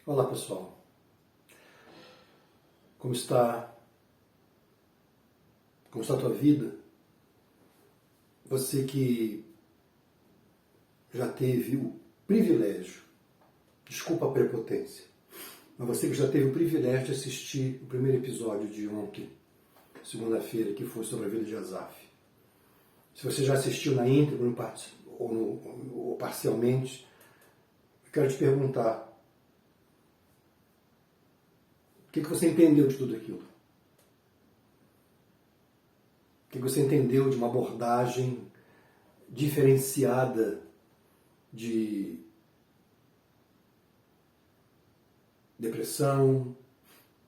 Olá pessoal, como está? Como está a tua vida? Você que já teve o privilégio, desculpa a prepotência, mas você que já teve o privilégio de assistir o primeiro episódio de ontem, segunda-feira, que foi sobre a vida de Asaf. Se você já assistiu na íntegra ou parcialmente, eu quero te perguntar, o que você entendeu de tudo aquilo? O que você entendeu de uma abordagem diferenciada de depressão,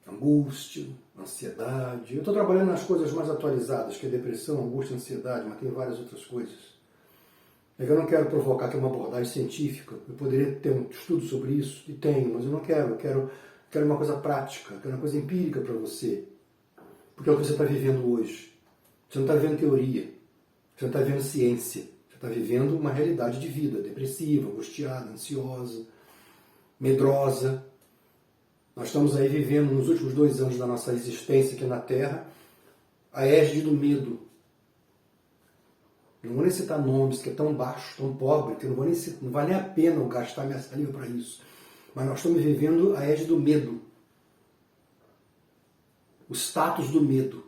angústia, ansiedade? Eu estou trabalhando nas coisas mais atualizadas, que é depressão, angústia, ansiedade, mas tem várias outras coisas. Eu não quero provocar aqui uma abordagem científica, eu poderia ter um estudo sobre isso, e tenho, mas eu não quero, eu quero uma coisa prática, quero uma coisa empírica para você, porque é o que você está vivendo hoje. Você não está vivendo teoria, você não está vivendo ciência, você está vivendo uma realidade de vida, depressiva, angustiada, ansiosa, medrosa. Nós estamos aí vivendo, nos últimos 2 anos da nossa existência aqui na Terra, a égide do medo. Não vou nem citar nomes, que é tão baixo, tão pobre, que não vale nem a pena eu gastar minha saliva para isso. Mas nós estamos vivendo a égide do medo. O status do medo.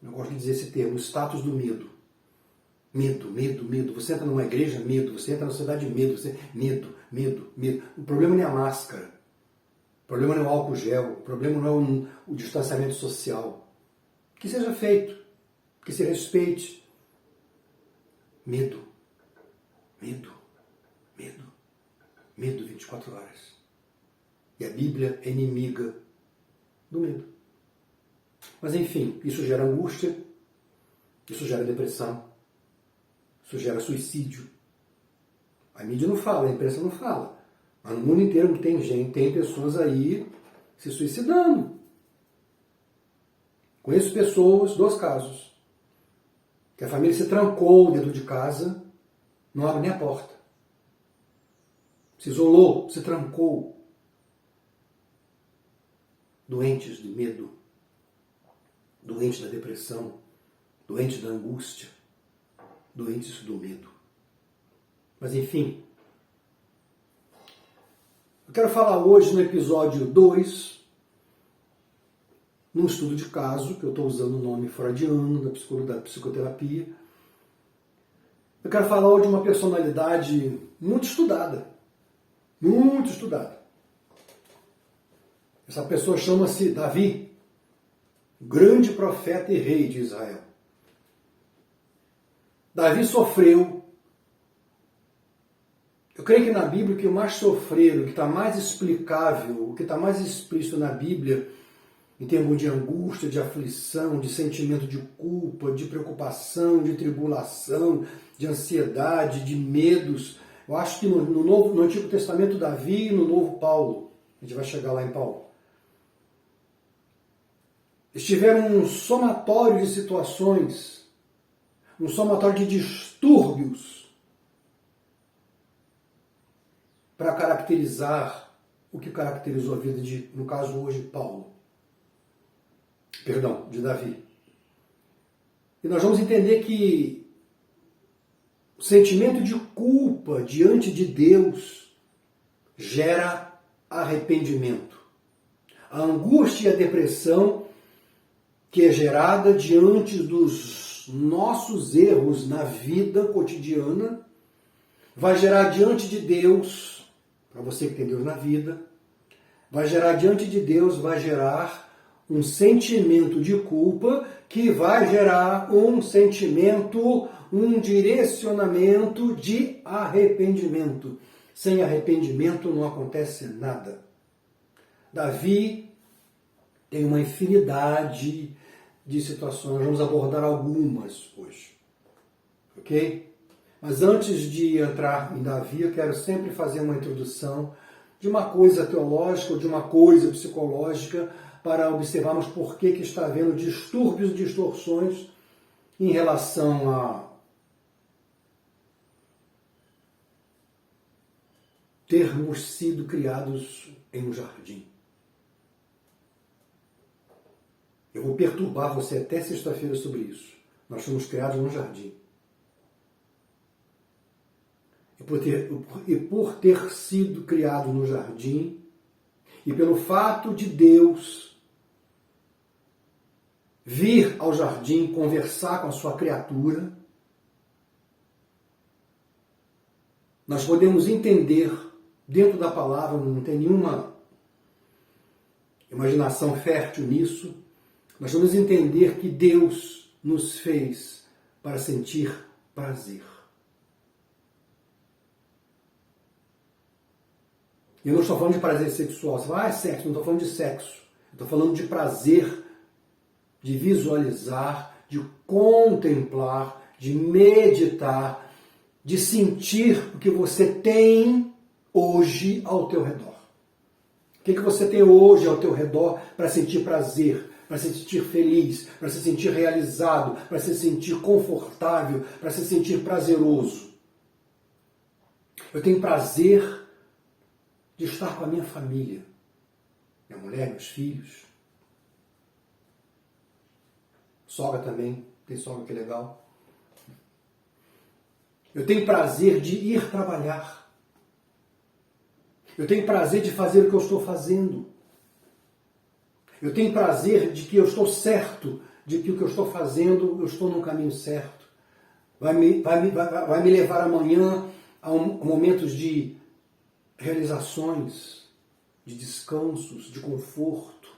Eu gosto de dizer esse termo, o status do medo. Medo, medo, medo. Você entra numa igreja, medo. Você entra na sociedade, medo. Medo, medo, medo. O problema não é a máscara. O problema não é o álcool gel. O problema não é o distanciamento social. Que seja feito. Que se respeite. Medo. Medo. Medo. Medo 24 horas. E a Bíblia é inimiga do medo. Mas enfim, isso gera angústia, isso gera depressão, isso gera suicídio. A mídia não fala, a imprensa não fala. Mas no mundo inteiro tem pessoas aí se suicidando. Conheço pessoas, 2 casos, que a família se trancou dentro de casa, não abre nem a porta. Se isolou, se trancou. Doentes de medo. Doentes da depressão, doentes da angústia, doentes do medo. Mas enfim, eu quero falar hoje no episódio 2, num estudo de caso, que eu estou usando o nome freudiano da psicoterapia. Eu quero falar hoje de uma personalidade muito estudada. Muito estudada. Essa pessoa chama-se Davi. Grande profeta e rei de Israel. Davi sofreu. Eu creio que na Bíblia o que mais sofreram, o que está mais explicável, o que está mais explícito na Bíblia, em termos de angústia, de aflição, de sentimento de culpa, de preocupação, de tribulação, de ansiedade, de medos. Eu acho que no Antigo Testamento Davi e no Novo Paulo. A gente vai chegar lá em Paulo. Estiveram um somatório de situações, um somatório de distúrbios para caracterizar o que caracterizou a vida de, no caso hoje, de Davi. E nós vamos entender que o sentimento de culpa diante de Deus gera arrependimento. A angústia e a depressão que é gerada diante dos nossos erros na vida cotidiana, vai gerar diante de Deus, para você que tem Deus na vida, vai gerar diante de Deus, vai gerar um sentimento de culpa, que vai gerar um sentimento, um direcionamento de arrependimento. Sem arrependimento não acontece nada. Davi tem uma infinidade de situações, vamos abordar algumas hoje, ok? Mas antes de entrar em Davi, eu quero sempre fazer uma introdução de uma coisa teológica ou de uma coisa psicológica para observarmos por que está havendo distúrbios e distorções em relação termos sido criados em um jardim. Eu vou perturbar você até sexta-feira sobre isso. Nós fomos criados num jardim. E por ter sido criado no jardim, e pelo fato de Deus vir ao jardim conversar com a sua criatura, nós podemos entender, dentro da palavra, não tem nenhuma imaginação fértil nisso, nós vamos entender que Deus nos fez para sentir prazer. Eu não estou falando de prazer sexual. Você fala, é sexo, não estou falando de sexo. Estou falando de prazer, de visualizar, de contemplar, de meditar, de sentir o que você tem hoje ao teu redor. O que você tem hoje ao teu redor para sentir prazer, para se sentir feliz, para se sentir realizado, para se sentir confortável, para se sentir prazeroso. Eu tenho prazer de estar com a minha família, minha mulher, meus filhos, sogra também, tem sogra que é legal. Eu tenho prazer de ir trabalhar. Eu tenho prazer de fazer o que eu estou fazendo. Eu tenho prazer de que eu estou certo, de que o que eu estou fazendo, eu estou no caminho certo. Vai me levar amanhã a momentos de realizações, de descansos, de conforto.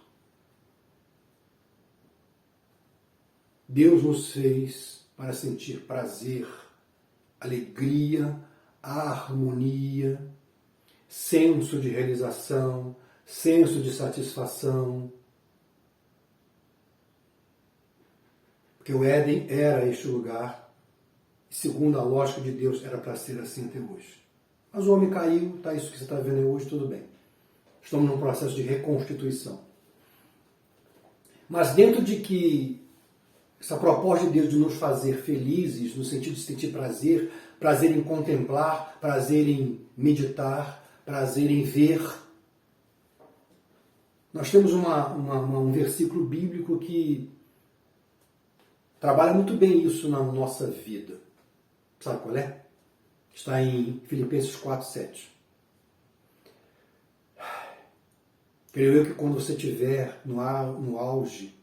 Deus nos fez para sentir prazer, alegria, harmonia, senso de realização, senso de satisfação. Porque o Éden era este lugar, e segundo a lógica de Deus, era para ser assim até hoje. Mas o homem caiu, tá isso que você está vendo hoje, tudo bem. Estamos num processo de reconstituição. Mas dentro de que essa proposta de Deus de nos fazer felizes, no sentido de sentir prazer, prazer em contemplar, prazer em meditar, prazer em ver, nós temos um versículo bíblico que trabalha muito bem isso na nossa vida. Sabe qual é? Está em Filipenses 4:7. Creio eu que quando você estiver no auge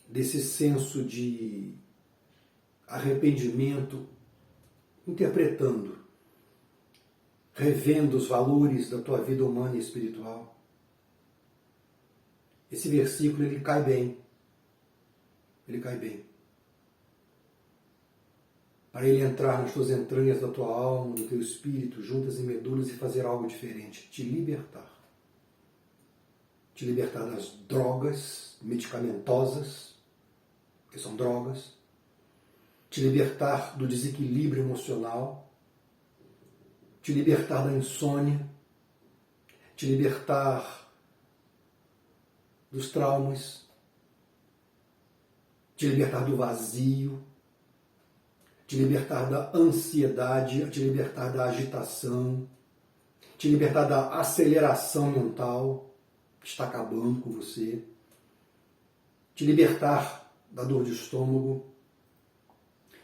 desse senso de arrependimento, interpretando, revendo os valores da tua vida humana e espiritual, esse versículo ele cai bem. Ele cai bem. Para ele entrar nas tuas entranhas da tua alma, do teu espírito, juntas e medulas e fazer algo diferente, te libertar. Te libertar das drogas medicamentosas, que são drogas, te libertar do desequilíbrio emocional, te libertar da insônia, te libertar dos traumas, te libertar do vazio, te libertar da ansiedade, te libertar da agitação, te libertar da aceleração mental que está acabando com você, te libertar da dor de estômago,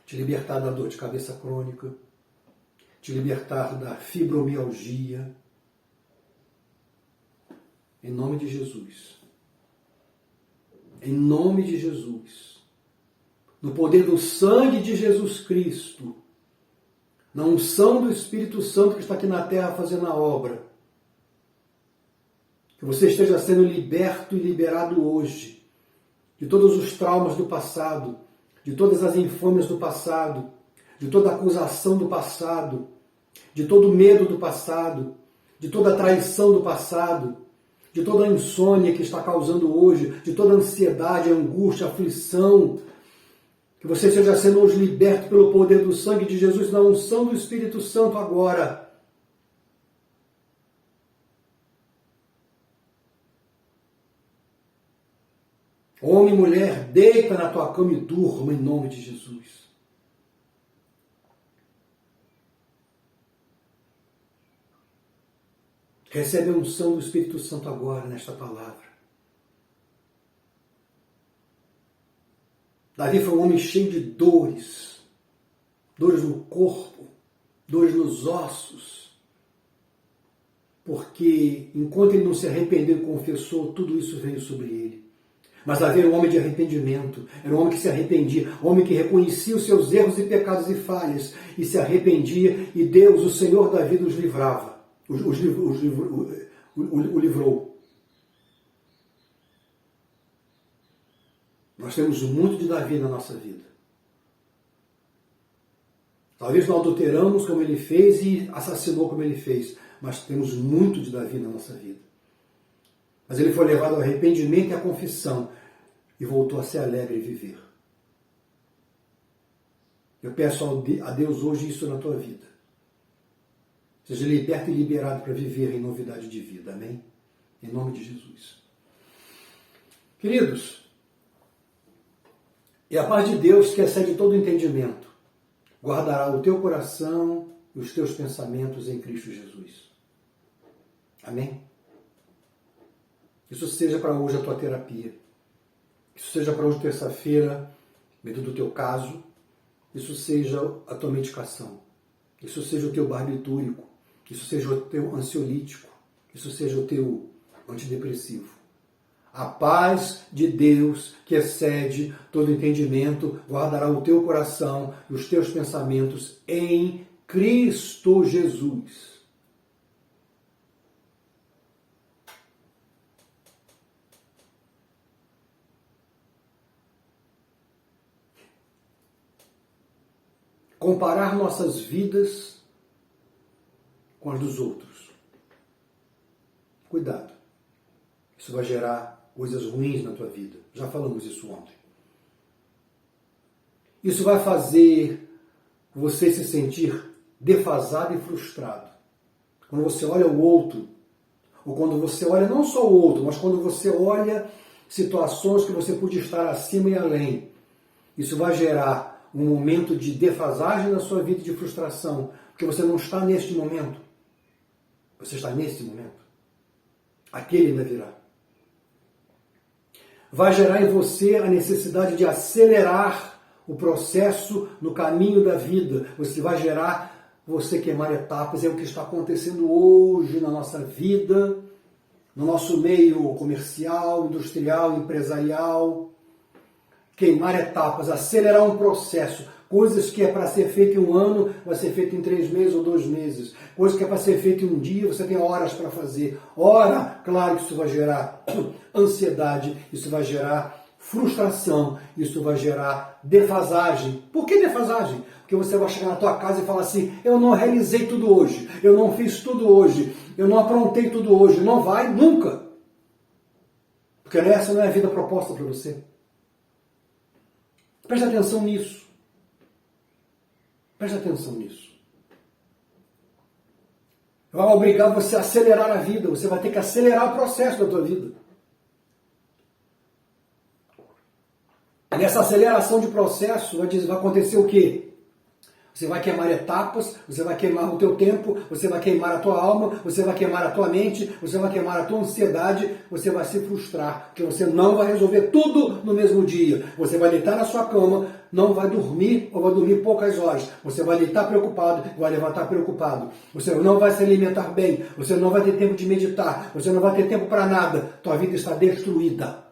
te libertar da dor de cabeça crônica, te libertar da fibromialgia, em nome de Jesus. Em nome de Jesus. No poder do sangue de Jesus Cristo, na unção do Espírito Santo que está aqui na terra fazendo a obra, que você esteja sendo liberto e liberado hoje de todos os traumas do passado, de todas as infâmias do passado, de toda a acusação do passado, de todo o medo do passado, de toda a traição do passado, de toda a insônia que está causando hoje, de toda a ansiedade, angústia, aflição, que você seja sendo hoje liberto pelo poder do sangue de Jesus, na unção do Espírito Santo agora. Homem e mulher, deita na tua cama e durma em nome de Jesus. Recebe a unção do Espírito Santo agora, nesta palavra. Davi foi um homem cheio de dores. Dores no corpo, dores nos ossos. Porque enquanto ele não se arrependeu e confessou, tudo isso veio sobre ele. Mas Davi era um homem de arrependimento, era um homem que se arrependia, um homem que reconhecia os seus erros e pecados e falhas, e se arrependia, e Deus, o Senhor da vida, os livrava, o livrou. Nós temos muito de Davi na nossa vida. Talvez não adulteramos como ele fez e assassinou como ele fez, mas temos muito de Davi na nossa vida. Mas ele foi levado ao arrependimento e à confissão e voltou a ser alegre e viver. Eu peço a Deus hoje isso na tua vida. Seja liberto e liberado para viver em novidade de vida. Amém? Em nome de Jesus. Queridos, e a paz de Deus, que excede todo entendimento, guardará o teu coração e os teus pensamentos em Cristo Jesus. Amém? Isso seja para hoje a tua terapia. Isso seja para hoje, terça-feira, dentro do teu caso. Isso seja a tua medicação. Isso seja o teu barbitúrico. Isso seja o teu ansiolítico. Isso seja o teu antidepressivo. A paz de Deus, que excede todo entendimento, guardará o teu coração e os teus pensamentos em Cristo Jesus. Comparar nossas vidas com as dos outros. Cuidado. Isso vai gerar coisas ruins na tua vida. Já falamos isso ontem. Isso vai fazer você se sentir defasado e frustrado. Quando você olha o outro, ou quando você olha não só o outro, mas quando você olha situações que você podia estar acima e além, isso vai gerar um momento de defasagem na sua vida, de frustração, porque você não está neste momento. Você está neste momento. Aquele ainda virá. Vai gerar em você a necessidade de acelerar o processo no caminho da vida. Você vai gerar você queimar etapas. É o que está acontecendo hoje na nossa vida, no nosso meio comercial, industrial, empresarial. Queimar etapas, acelerar um processo. Coisas que é para ser feito em um ano, vai ser feito em 3 meses ou 2 meses. Coisas que é para ser feito em um dia, você tem horas para fazer. Ora, claro que isso vai gerar ansiedade, isso vai gerar frustração, isso vai gerar defasagem. Por que defasagem? Porque você vai chegar na tua casa e falar assim, eu não realizei tudo hoje, eu não fiz tudo hoje, eu não aprontei tudo hoje. Não vai nunca. Porque essa não é a vida proposta para você. Preste atenção nisso. Preste atenção nisso. Vai obrigar você a acelerar a vida. Você vai ter que acelerar o processo da tua vida. Nessa aceleração de processo vai acontecer o quê? Você vai queimar etapas, você vai queimar o teu tempo, você vai queimar a tua alma, você vai queimar a tua mente, você vai queimar a tua ansiedade, você vai se frustrar, porque você não vai resolver tudo no mesmo dia. Você vai deitar na sua cama, não vai dormir ou vai dormir poucas horas. Você vai deitar preocupado, vai levantar preocupado. Você não vai se alimentar bem, você não vai ter tempo de meditar, você não vai ter tempo para nada. Tua vida está destruída.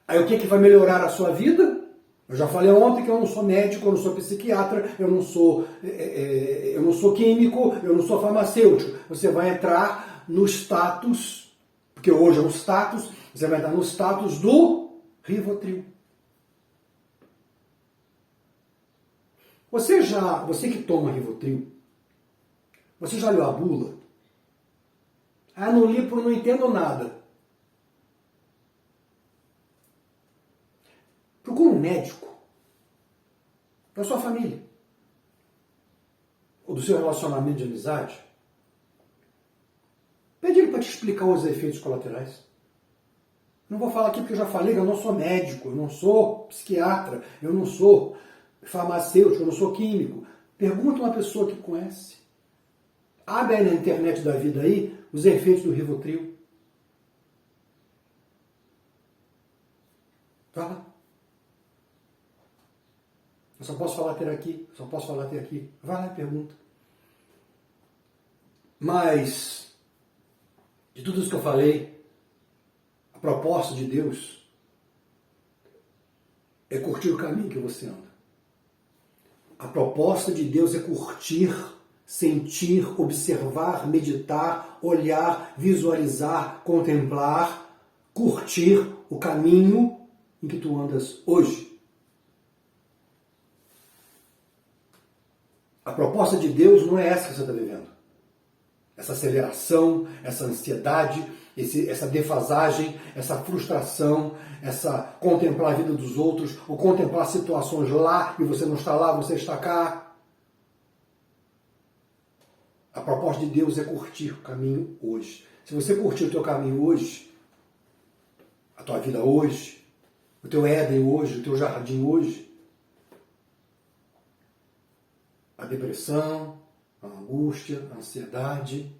Aí o que vai melhorar a sua vida? Eu já falei ontem que eu não sou médico, eu não sou psiquiatra, eu não sou químico, eu não sou farmacêutico. Você vai entrar no status, porque hoje é um status, você vai entrar no status do Rivotril. Você que toma Rivotril, você já leu a bula? Ah, no livro não entendo nada. Procura um médico da sua família ou do seu relacionamento de amizade. Pede ele para te explicar os efeitos colaterais. Não vou falar aqui porque eu já falei que eu não sou médico, eu não sou psiquiatra, eu não sou farmacêutico, eu não sou químico. Pergunta uma pessoa que conhece. Abre aí na internet da vida aí os efeitos do Rivotril. Vai lá. Eu só posso falar até aqui. Vai lá e pergunta. Mas, de tudo isso que eu falei, a proposta de Deus é curtir o caminho que você anda. A proposta de Deus é curtir, sentir, observar, meditar, olhar, visualizar, contemplar, curtir o caminho em que tu andas hoje. A proposta de Deus não é essa que você está vivendo. Essa aceleração, essa ansiedade, essa defasagem, essa frustração, essa contemplar a vida dos outros, ou contemplar situações lá e você não está lá, você está cá. A proposta de Deus é curtir o caminho hoje. Se você curtir o teu caminho hoje, a tua vida hoje, o teu Éden hoje, o teu jardim hoje, a depressão, a angústia, a ansiedade,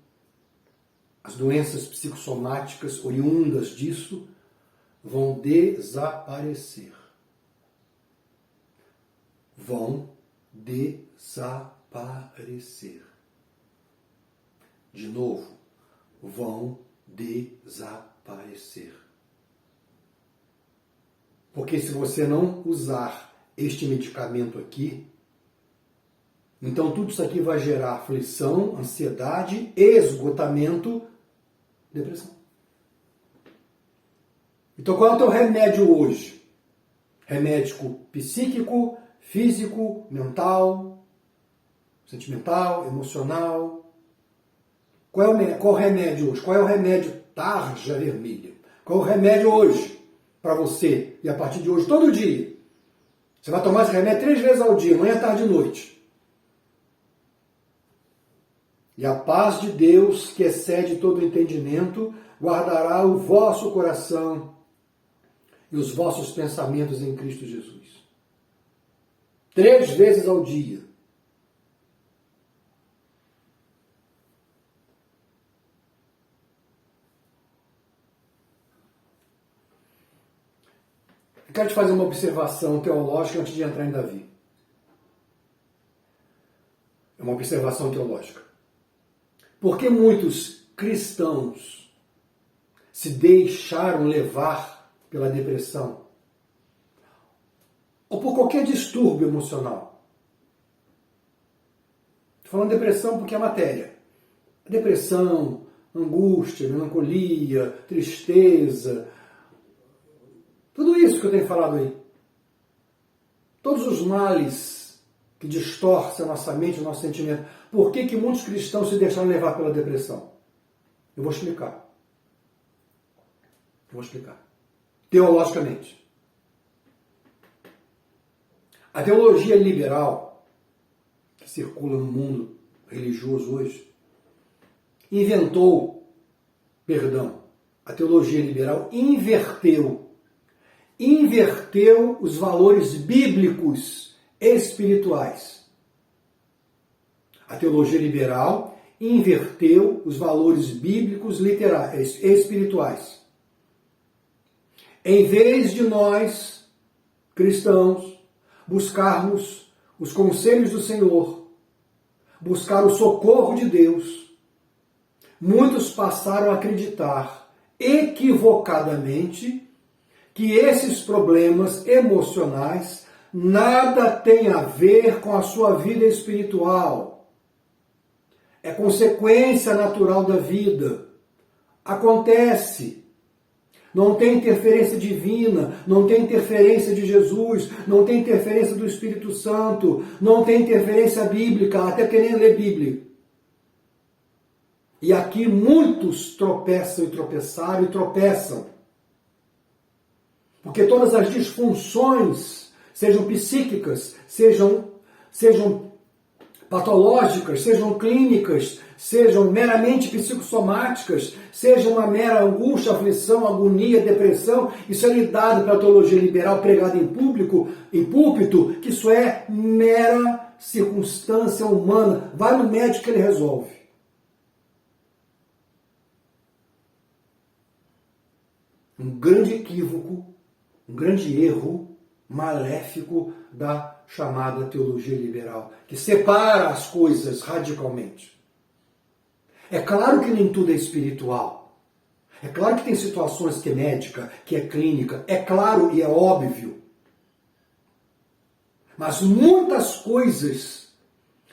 as doenças psicossomáticas oriundas disso vão desaparecer. Vão desaparecer. De novo, vão desaparecer. Porque se você não usar este medicamento aqui, então tudo isso aqui vai gerar aflição, ansiedade, esgotamento, depressão. Então qual é o teu remédio hoje? Remédio psíquico, físico, mental, sentimental, emocional. Qual é o remédio hoje? Qual é o remédio tarja vermelha? Qual é o remédio hoje para você? E a partir de hoje, todo dia. Você vai tomar esse remédio 3 vezes ao dia, manhã, tarde e noite. E a paz de Deus, que excede todo entendimento, guardará o vosso coração e os vossos pensamentos em Cristo Jesus. 3 vezes ao dia. Eu quero te fazer uma observação teológica antes de entrar em Davi. É uma observação teológica. Por que muitos cristãos se deixaram levar pela depressão? Ou por qualquer distúrbio emocional? Estou falando depressão porque é matéria. Depressão, angústia, melancolia, tristeza, tudo isso que eu tenho falado aí. Todos os males que distorcem a nossa mente, o nosso sentimento. Por que muitos cristãos se deixaram levar pela depressão? Eu vou explicar. Teologicamente. A teologia liberal, que circula no mundo religioso hoje, a teologia liberal inverteu os valores bíblicos espirituais. A teologia liberal inverteu os valores bíblicos espirituais. Em vez de nós, cristãos, buscarmos os conselhos do Senhor, buscar o socorro de Deus, muitos passaram a acreditar equivocadamente que esses problemas emocionais nada têm a ver com a sua vida espiritual. É consequência natural da vida. Acontece. Não tem interferência divina, não tem interferência de Jesus, não tem interferência do Espírito Santo, não tem interferência bíblica, até porque nem lê Bíblia. E aqui muitos tropeçam e tropeçaram e tropeçam. Porque todas as disfunções, sejam psíquicas, sejam patológicas, sejam clínicas, sejam meramente psicossomáticas, seja uma mera angústia, aflição, agonia, depressão, isso é lidado pela teologia liberal pregada em púlpito, que isso é mera circunstância humana. Vai no médico que ele resolve. Um grande equívoco, um grande erro maléfico da chamada teologia liberal, que separa as coisas radicalmente. É claro que nem tudo é espiritual. É claro que tem situações que é médica, que é clínica. É claro e é óbvio. Mas muitas coisas,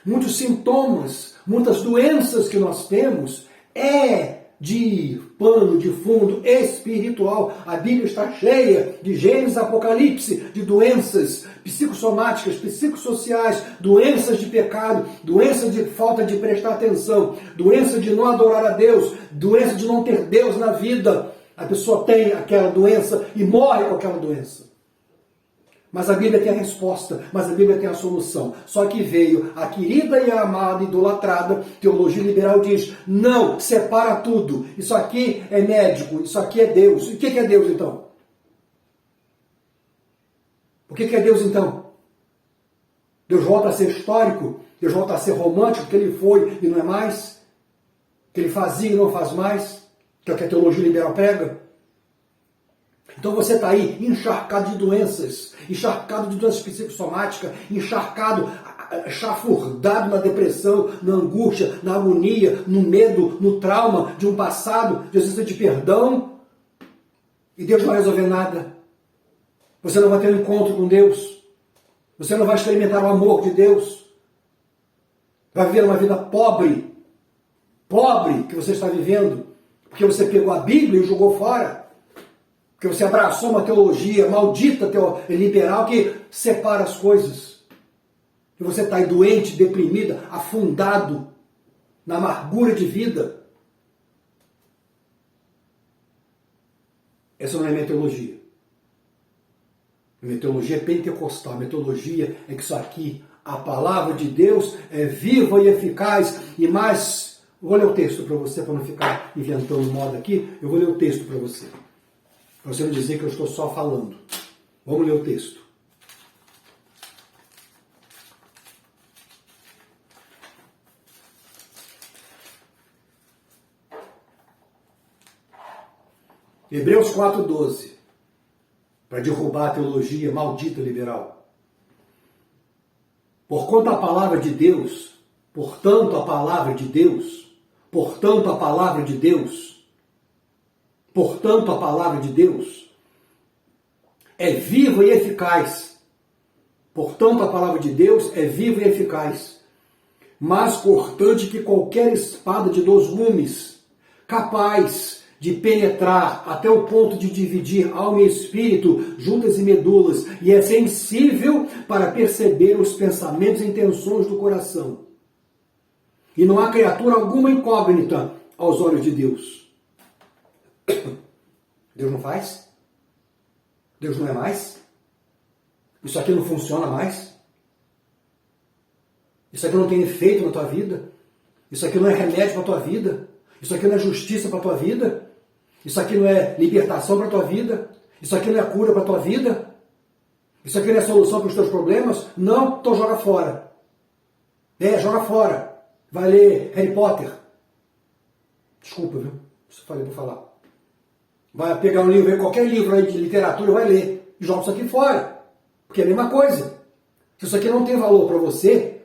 muitos sintomas, muitas doenças que nós temos é de pano de fundo espiritual. A Bíblia está cheia de Gênesis e Apocalipse, de doenças psicossomáticas, psicossociais, doenças de pecado, doença de falta de prestar atenção, doença de não adorar a Deus, doença de não ter Deus na vida. A pessoa tem aquela doença e morre com aquela doença. Mas a Bíblia tem a resposta, mas a Bíblia tem a solução. Só que veio a querida e amada, idolatrada teologia liberal, diz, não, separa tudo. Isso aqui é médico, isso aqui é Deus. E o que é Deus então? O que é Deus então? Deus volta a ser histórico? Deus volta a ser romântico, que ele foi e não é mais? Que ele fazia e não faz mais? Que é o que a teologia liberal prega? Então você está aí encharcado de doenças psicossomáticas, encharcado, chafurdado na depressão, na angústia, na agonia, no medo, no trauma de um passado, de ausência de perdão, e Deus não vai resolver nada. Você não vai ter um encontro com Deus, você não vai experimentar o amor de Deus, vai viver uma vida pobre que você está vivendo, porque você pegou a Bíblia e jogou fora. Porque você abraçou uma teologia maldita, liberal, que separa as coisas. E você está aí doente, deprimida, afundado na amargura de vida. Essa não é minha teologia. Minha teologia é pentecostal. Minha teologia é que isso aqui, a palavra de Deus, é viva e eficaz. E mais, vou ler o texto para você, para não ficar inventando moda aqui. Eu vou ler o texto para você. Para você não dizer que eu estou só falando. Vamos ler o texto. Hebreus 4,12. Para derrubar a teologia maldita liberal. Portanto a palavra de Deus, portanto a palavra de Deus é viva e eficaz. Portanto, a palavra de Deus é viva e eficaz, mais cortante que qualquer espada de 2 gumes, capaz de penetrar até o ponto de dividir alma e espírito, juntas e medulas, e é sensível para perceber os pensamentos e intenções do coração. E não há criatura alguma incógnita aos olhos de Deus. Deus não faz? Deus não é mais? Isso aqui não funciona mais? Isso aqui não tem efeito na tua vida? Isso aqui não é remédio para a tua vida? Isso aqui não é justiça para a tua vida? Isso aqui não é libertação para a tua vida? Isso aqui não é cura para a tua vida? Isso aqui não é solução para os teus problemas? Não, então joga fora. Joga fora. Vai ler Harry Potter. Desculpa, viu? Isso eu falei para falar. Vai pegar um livro, qualquer livro aí de literatura, vai ler. E joga isso aqui fora. Porque é a mesma coisa. Se isso aqui não tem valor para você,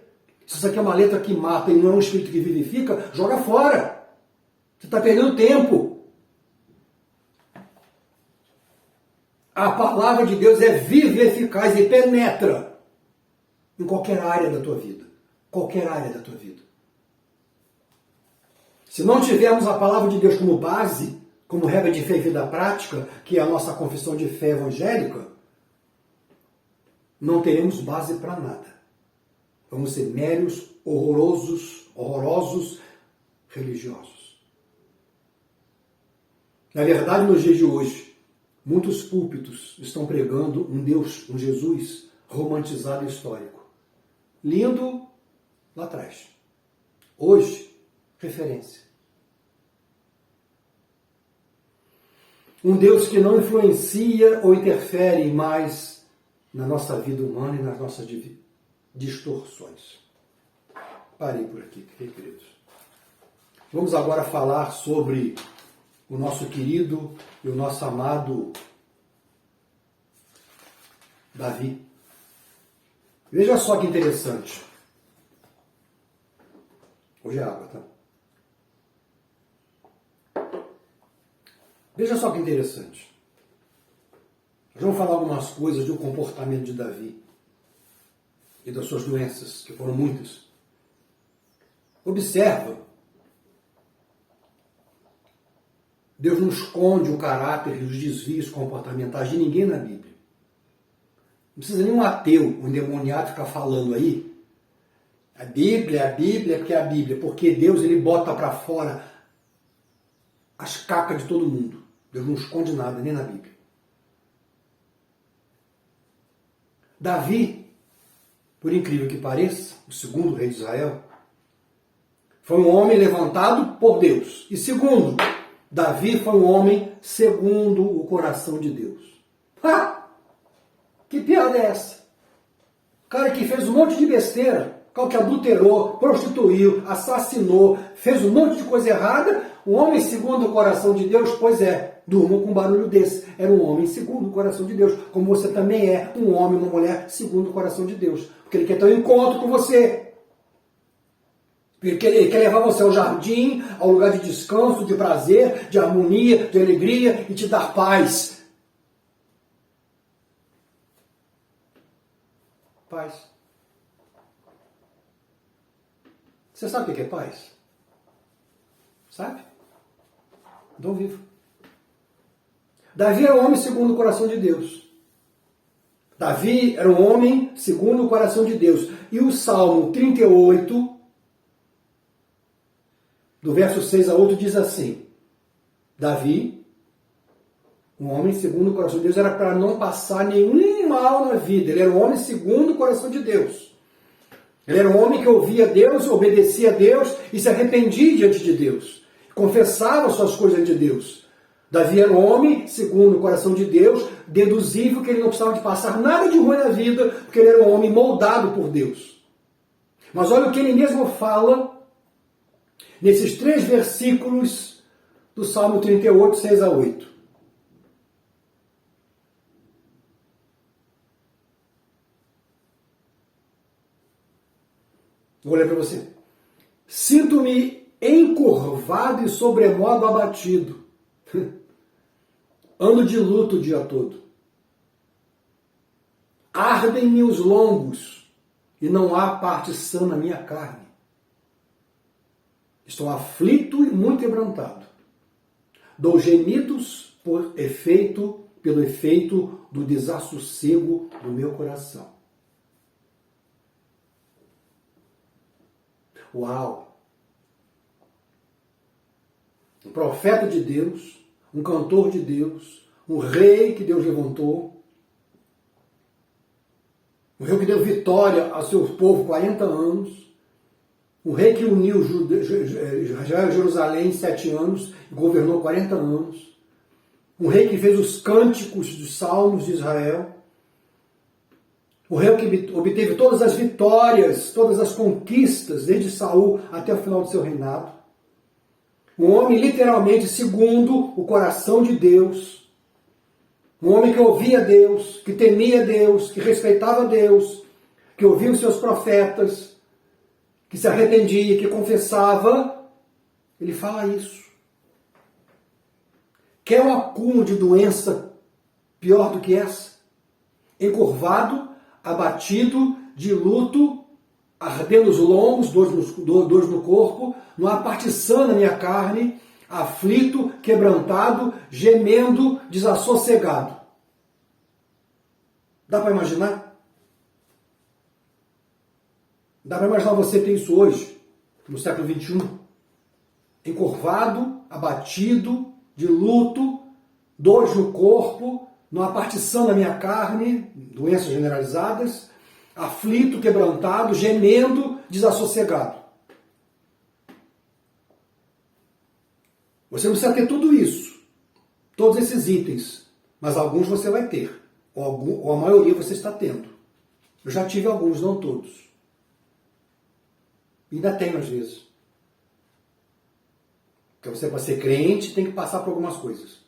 se isso aqui é uma letra que mata e não é um espírito que vivifica, joga fora. Você está perdendo tempo. A palavra de Deus é viva e eficaz e penetra em qualquer área da tua vida. Qualquer área da tua vida. Se não tivermos a palavra de Deus como base, como regra de fé e vida prática, que é a nossa confissão de fé evangélica, não teremos base para nada. Vamos ser meros, horrorosos religiosos. Na verdade, nos dias de hoje, muitos púlpitos estão pregando um Deus, um Jesus romantizado e histórico. Lindo, lá atrás. Hoje, referência. Um Deus que não influencia ou interfere mais na nossa vida humana e nas nossas distorções. Parei por aqui, queridos. Vamos agora falar sobre o nosso querido e o nosso amado Davi. Veja só que interessante. Hoje é água, tá? Veja só que interessante. Nós vamos falar algumas coisas do comportamento de Davi e das suas doenças, que foram muitas. Observa. Deus não esconde o caráter e os desvios comportamentais de ninguém na Bíblia. Não precisa nenhum ateu, um endemoniado ficar falando aí. A Bíblia, porque é a Bíblia. Porque Deus, ele bota para fora as cacas de todo mundo. Deus não esconde nada, nem na Bíblia. Davi, por incrível que pareça, o segundo rei de Israel, foi um homem levantado por Deus. E segundo, Davi foi um homem segundo o coração de Deus. Ah! Que piada é essa? O cara que fez um monte de besteira, o cara que adulterou, prostituiu, assassinou, fez um monte de coisa errada, um homem segundo o coração de Deus, pois é, durmam com um barulho desse. Era um homem segundo o coração de Deus, como você também é um homem, uma mulher segundo o coração de Deus. Porque ele quer ter um encontro com você. Ele quer levar você ao jardim, ao lugar de descanso, de prazer, de harmonia, de alegria e te dar paz. Paz. Você sabe o que é paz? Sabe? Então vivo. Davi era um homem segundo o coração de Deus. Davi era um homem segundo o coração de Deus. E o Salmo 38, do verso 6 a 8, diz assim: Davi, um homem segundo o coração de Deus, era para não passar nenhum mal na vida. Ele era um homem segundo o coração de Deus. Ele era um homem que ouvia Deus, obedecia a Deus e se arrependia diante de Deus. Confessava suas coisas de Deus. Davi era um homem segundo o coração de Deus, deduzível que ele não precisava de passar nada de ruim na vida, porque ele era um homem moldado por Deus. Mas olha o que ele mesmo fala nesses 3 versículos do Salmo 38, 6 a 8. Vou ler para você. Sinto-me encurvado e sobremodo abatido. Ando de luto o dia todo. Ardem-me os lombos e não há parte sã na minha carne. Estou aflito e muito quebrantado. Dou gemidos pelo efeito do desassossego do meu coração. Uau! Um profeta de Deus, um cantor de Deus, um rei que Deus levantou, um rei que deu vitória ao seu povo 40 anos, um rei que uniu Israel e Jerusalém em 7 anos e governou 40 anos, um rei que fez os cânticos dos salmos de Israel, o rei que obteve todas as vitórias, todas as conquistas, desde Saul até o final do seu reinado. Um homem literalmente segundo o coração de Deus. Um homem que ouvia Deus, que temia Deus, que respeitava Deus, que ouvia os seus profetas, que se arrependia, que confessava. Ele fala isso. Quer um acúmulo de doença pior do que essa? Encurvado, abatido, de luto, ardendo os lombos, dores no corpo, não há parte sã na minha carne, aflito, quebrantado, gemendo, desassossegado. Dá para imaginar? Dá para imaginar você ter isso hoje, no século XXI? Encurvado, abatido, de luto, dores no corpo, não há parte sã na minha carne, doenças generalizadas, aflito, quebrantado, gemendo, desassossegado. Você não precisa ter tudo isso, todos esses itens, mas alguns você vai ter, ou a maioria você está tendo. Eu já tive alguns, não todos. Ainda tenho às vezes. Porque você, para ser crente, tem que passar por algumas coisas.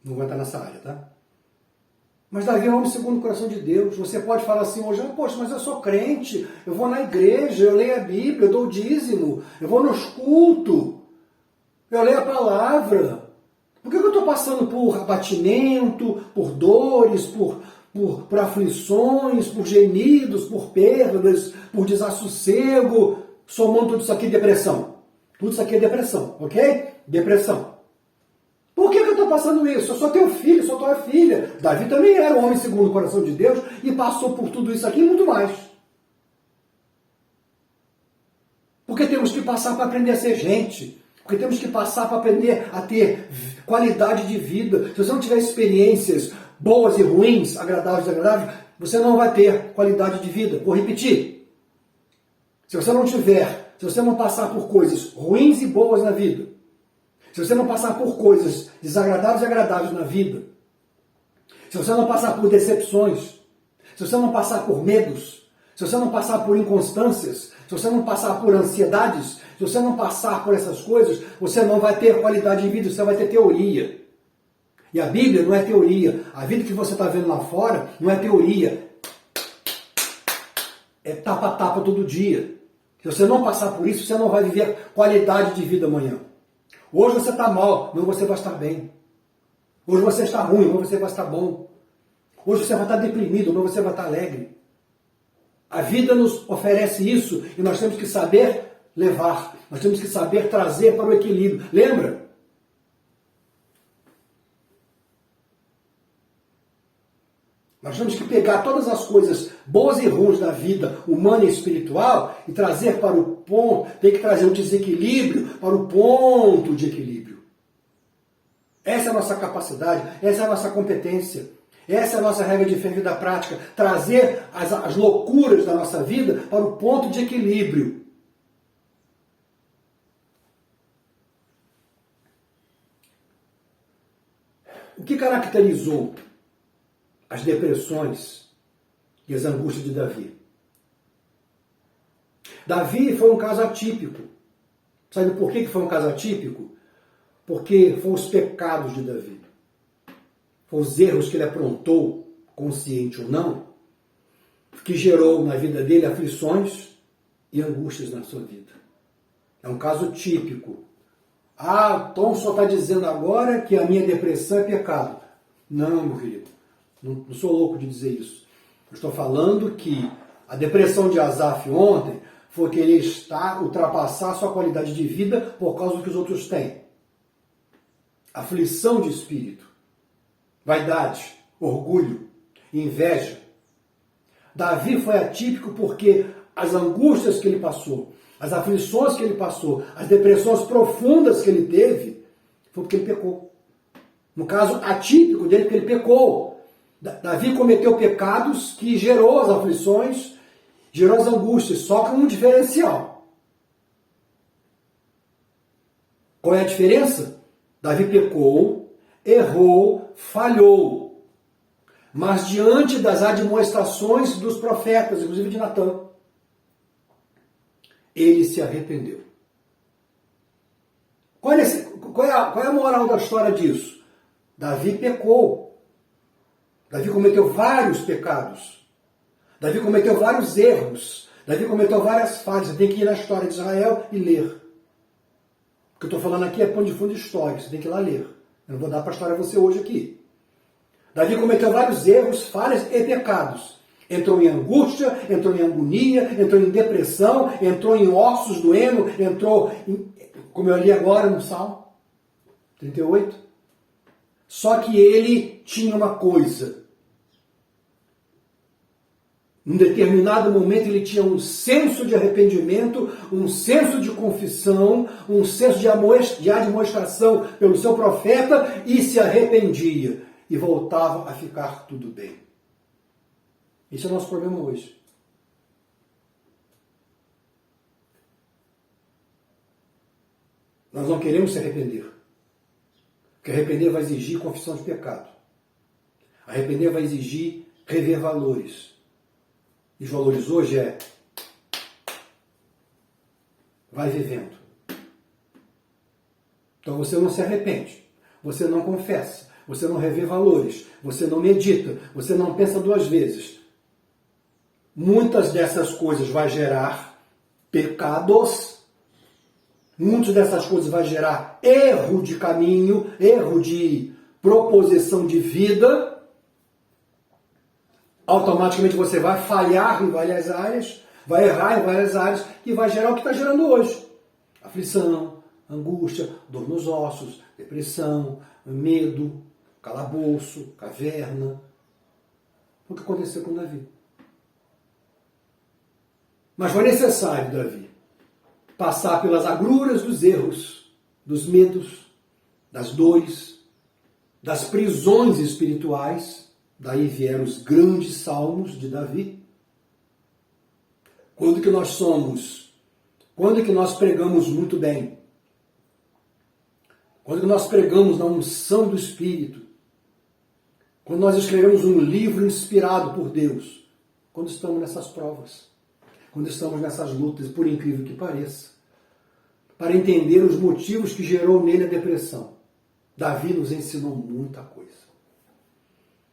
Não vou entrar nessa área, tá? Mas Davi é um homem segundo o coração de Deus. Você pode falar assim hoje, poxa, mas eu sou crente, eu vou na igreja, eu leio a Bíblia, eu dou o dízimo, eu vou nos cultos, eu leio a palavra. Por que eu estou passando por abatimento, por dores, por aflições, por gemidos, por perdas, por desassossego, somando tudo isso aqui depressão? Tudo isso aqui é depressão, ok? Depressão. Por que eu estou passando isso? Eu sou teu filho, eu sou tua filha. Davi também era um homem segundo o coração de Deus e passou por tudo isso aqui e muito mais. Porque temos que passar para aprender a ser gente. Porque temos que passar para aprender a ter qualidade de vida. Se você não tiver experiências boas e ruins, agradáveis e desagradáveis, você não vai ter qualidade de vida. Vou repetir. Se você não passar por coisas ruins e boas na vida, se você não passar por coisas desagradáveis e agradáveis na vida, se você não passar por decepções, se você não passar por medos, se você não passar por inconstâncias, se você não passar por ansiedades, se você não passar por essas coisas, você não vai ter qualidade de vida, você vai ter teoria. E a Bíblia não é teoria. A vida que você está vendo lá fora não é teoria. É tapa-tapa todo dia. Se você não passar por isso, você não vai viver qualidade de vida amanhã. Hoje você está mal, mas você vai estar bem. Hoje você está ruim, mas você vai estar bom. Hoje você vai estar deprimido, mas você vai estar alegre. A vida nos oferece isso e nós temos que saber levar. Nós temos que saber trazer para o equilíbrio. Lembra? Nós temos que pegar todas as coisas boas e ruins da vida humana e espiritual e trazer para o ponto, tem que trazer o desequilíbrio para o ponto de equilíbrio. Essa é a nossa capacidade, essa é a nossa competência, essa é a nossa regra de fé e vida prática, trazer as loucuras da nossa vida para o ponto de equilíbrio. O que caracterizou as depressões e as angústias de Davi? Davi foi um caso atípico. Sabe por que foi um caso atípico? Porque foram os pecados de Davi. Foram os erros que ele aprontou, consciente ou não, que gerou na vida dele aflições e angústias na sua vida. É um caso típico. Então o senhor está dizendo agora que a minha depressão é pecado. Não, meu querido. Não sou louco de dizer isso. Eu estou falando que a depressão de Asaf ontem foi querer ultrapassar a sua qualidade de vida por causa do que os outros têm. Aflição de espírito, vaidade, orgulho, inveja. Davi foi atípico porque as angústias que ele passou, as aflições que ele passou, as depressões profundas que ele teve, foi porque ele pecou. No caso atípico dele, porque ele pecou. Davi cometeu pecados que gerou as aflições, gerou as angústias, só com um diferencial. Qual é a diferença? Davi pecou, errou, falhou. Mas diante das admoestações dos profetas, inclusive de Natã, ele se arrependeu. Qual é a moral da história disso? Davi pecou. Davi cometeu vários pecados. Davi cometeu vários erros. Davi cometeu várias falhas. Você tem que ir na história de Israel e ler. O que eu estou falando aqui é pano de fundo histórico. Você tem que ir lá ler. Eu não vou dar para a história você hoje aqui. Davi cometeu vários erros, falhas e pecados. Entrou em angústia, entrou em agonia, entrou em depressão, entrou em ossos doendo, entrou em, como eu li agora no Salmo 38. Só que ele tinha uma coisa. Em determinado momento ele tinha um senso de arrependimento, um senso de confissão, um senso de admoestação pelo seu profeta e se arrependia e voltava a ficar tudo bem. Esse é o nosso problema hoje. Nós não queremos se arrepender. Porque arrepender vai exigir confissão de pecado. Arrepender vai exigir rever valores. E os valores hoje vai vivendo. Então você não se arrepende, você não confessa, você não revê valores, você não medita, você não pensa duas vezes. Muitas dessas coisas vai gerar pecados, muitas dessas coisas vai gerar erro de caminho, erro de proposição de vida. Automaticamente você vai falhar em várias áreas, vai errar em várias áreas e vai gerar o que está gerando hoje. Aflição, angústia, dor nos ossos, depressão, medo, calabouço, caverna. Foi o que aconteceu com Davi. Mas foi necessário, Davi, passar pelas agruras dos erros, dos medos, das dores, das prisões espirituais. Daí vieram os grandes salmos de Davi. Quando que nós pregamos muito bem? Quando que nós pregamos na unção do Espírito? Quando nós escrevemos um livro inspirado por Deus? Quando estamos nessas provas, quando estamos nessas lutas, por incrível que pareça, para entender os motivos que gerou nele a depressão. Davi nos ensinou muita coisa.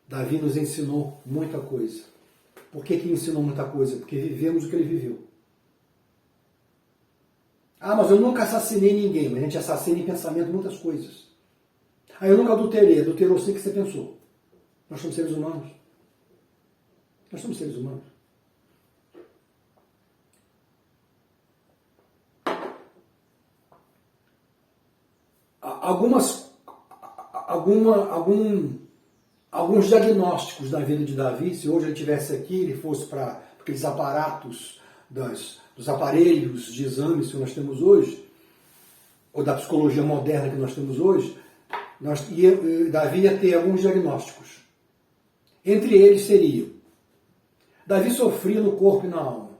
Davi nos ensinou muita coisa. Por que ensinou muita coisa? Porque vivemos o que ele viveu. Ah, mas eu nunca assassinei ninguém. Mas a gente assassina em pensamento muitas coisas. Ah, eu nunca adulterei. Adulterou sim que você pensou. Nós somos seres humanos. Nós somos seres humanos. Alguns diagnósticos da vida de Davi, se hoje ele estivesse aqui, ele fosse para aqueles aparatos dos aparelhos de exames que nós temos hoje, ou da psicologia moderna que nós temos hoje, Davi ia ter alguns diagnósticos. Entre eles seriam: Davi sofria no corpo e na alma.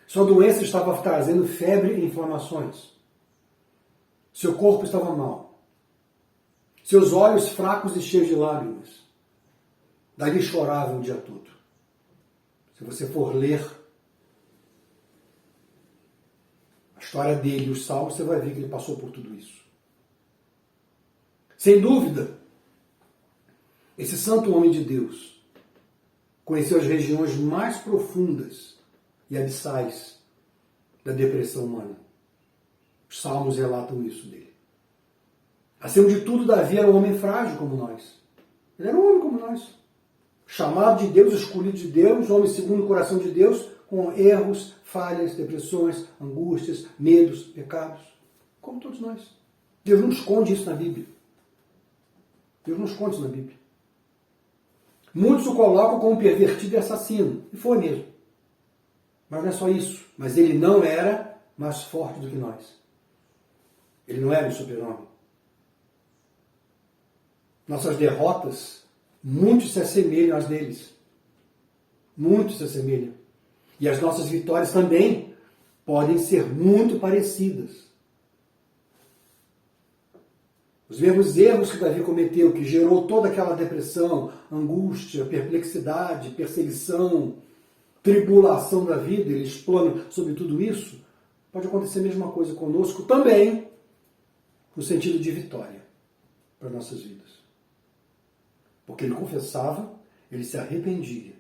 Sua doença estava trazendo febre e inflamações. Seu corpo estava mal. Seus olhos fracos e cheios de lágrimas. Davi chorava o dia todo. Se você for ler a história dele e os salmos, você vai ver que ele passou por tudo isso. Sem dúvida, esse santo homem de Deus conheceu as regiões mais profundas e abissais da depressão humana. Os salmos relatam isso dele. Acima de tudo, Davi era um homem frágil como nós. Ele era um homem como nós. Chamado de Deus, escolhido de Deus, homem segundo o coração de Deus, com erros, falhas, depressões, angústias, medos, pecados. Como todos nós. Deus não esconde isso na Bíblia. Deus não esconde isso na Bíblia. Muitos o colocam como pervertido e assassino. E foi mesmo. Mas não é só isso. Mas ele não era mais forte do que nós. Ele não era um super-homem. Nossas derrotas, muitos se assemelham às deles. Muitos se assemelham. E as nossas vitórias também podem ser muito parecidas. Os mesmos erros que Davi cometeu, que gerou toda aquela depressão, angústia, perplexidade, perseguição, tribulação da vida, ele explana sobre tudo isso, pode acontecer a mesma coisa conosco também, no sentido de vitória para nossas vidas. Porque ele confessava, ele se arrependia.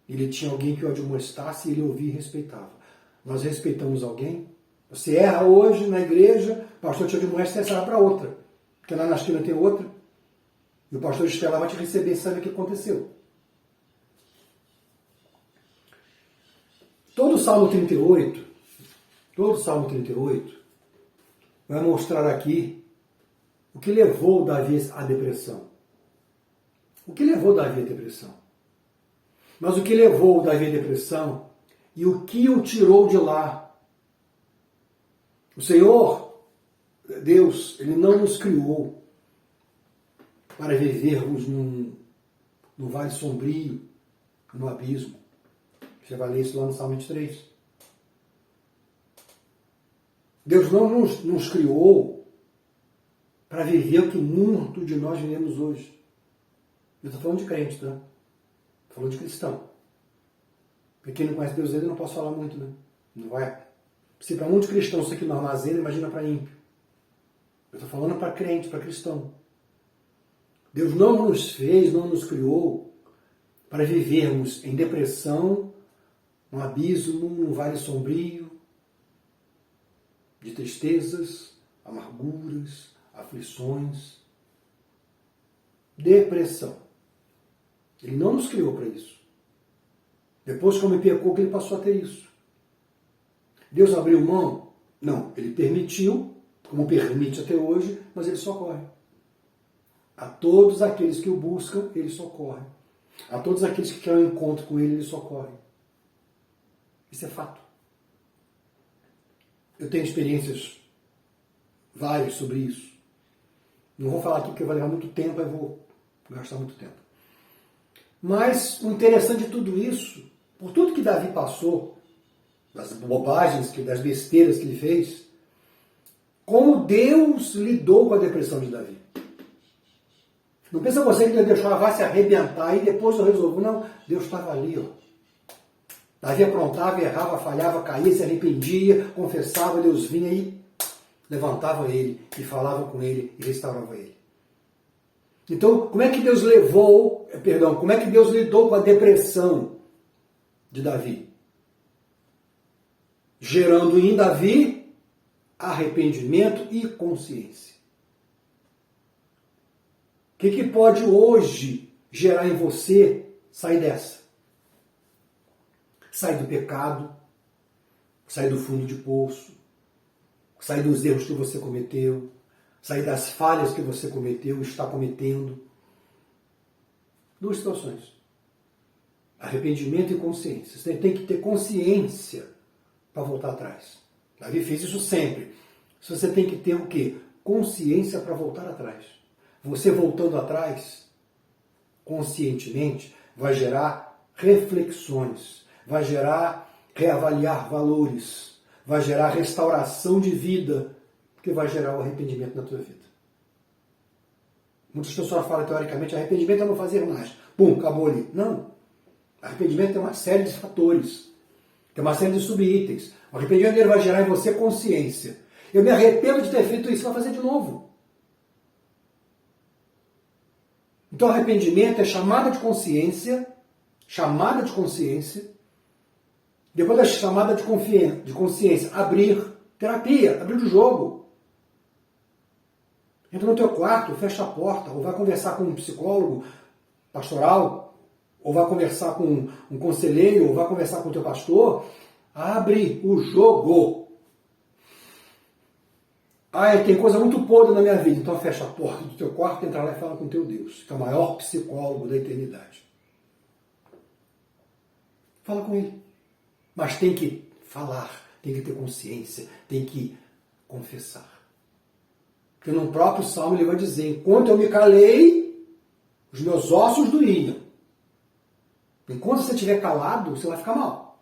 Ele tinha alguém que o admoestasse e ele ouvia e respeitava. Nós respeitamos alguém? Você erra hoje na igreja, o pastor te admoesta e você vai para outra. Porque lá na esquina tem outra. E o pastor de lá vai te receber e sabe o que aconteceu. Todo o Salmo 38 vai mostrar aqui o que levou Davi à depressão. O que levou Davi à depressão? Mas o que levou Davi à depressão e o que o tirou de lá? O Senhor, Deus, Ele não nos criou para vivermos num vale sombrio, no abismo. Você vai ler isso lá no Salmo 23. Deus não nos criou para viver o que muito de nós vivemos hoje. Eu estou falando de crente, tá? Estou falando de cristão. Porque quem não conhece Deus ainda não posso falar muito, né? Não vai. Se para muitos cristãos isso aqui não armazena, imagina para ímpio. Eu estou falando para crente, para cristão. Deus não nos fez, não nos criou para vivermos em depressão, num abismo, num vale sombrio, de tristezas, amarguras, aflições, depressão. Ele não nos criou para isso. Depois que o homem pecou, que ele passou a ter isso. Deus abriu mão? Não, ele permitiu, como permite até hoje, mas ele socorre. A todos aqueles que o buscam, ele socorre. A todos aqueles que querem um encontro com ele, ele socorre. Isso é fato. Eu tenho experiências várias sobre isso. Não vou falar aqui porque vai levar muito tempo, eu vou gastar muito tempo. Mas o interessante de tudo isso, por tudo que Davi passou, das bobagens, das besteiras que ele fez, como Deus lidou com a depressão de Davi. Não pensa você que Deus deixou a vai se arrebentar e depois eu resolvo. Não, Deus estava ali, ó. Davi aprontava, errava, falhava, caía, se arrependia, confessava, Deus vinha e levantava ele, e falava com ele, e restaurava ele. Então, como é que Deus como é que Deus lidou com a depressão de Davi? Gerando em Davi arrependimento e consciência. O que pode hoje gerar em você sair dessa? Sair do pecado, sair do fundo de poço, sair dos erros que você cometeu, sair das falhas que você cometeu, está cometendo. Duas situações. Arrependimento e consciência. Você tem que ter consciência para voltar atrás. Davi fez isso sempre. Você tem que ter o quê? Consciência para voltar atrás. Você voltando atrás, conscientemente, vai gerar reflexões, vai gerar reavaliar valores, vai gerar restauração de vida, que vai gerar o arrependimento na tua vida. Muitas pessoas falam, teoricamente, arrependimento é não fazer mais. Pum, acabou ali. Não. Arrependimento tem uma série de fatores, tem uma série de subitens. O arrependimento ele vai gerar em você consciência. Eu me arrependo de ter feito isso, vai fazer de novo. Então, arrependimento é chamada de consciência, depois da chamada de consciência, abrir terapia, abrir o jogo. Entra no teu quarto, fecha a porta, ou vai conversar com um psicólogo pastoral, ou vai conversar com um conselheiro, ou vai conversar com o teu pastor. Abre o jogo. Tem coisa muito podre na minha vida, então fecha a porta do teu quarto, entra lá e fala com o teu Deus, que é o maior psicólogo da eternidade. Fala com ele. Mas tem que falar, tem que ter consciência, tem que confessar. Porque no próprio Salmo ele vai dizer, enquanto eu me calei, os meus ossos doíam. Enquanto você estiver calado, você vai ficar mal.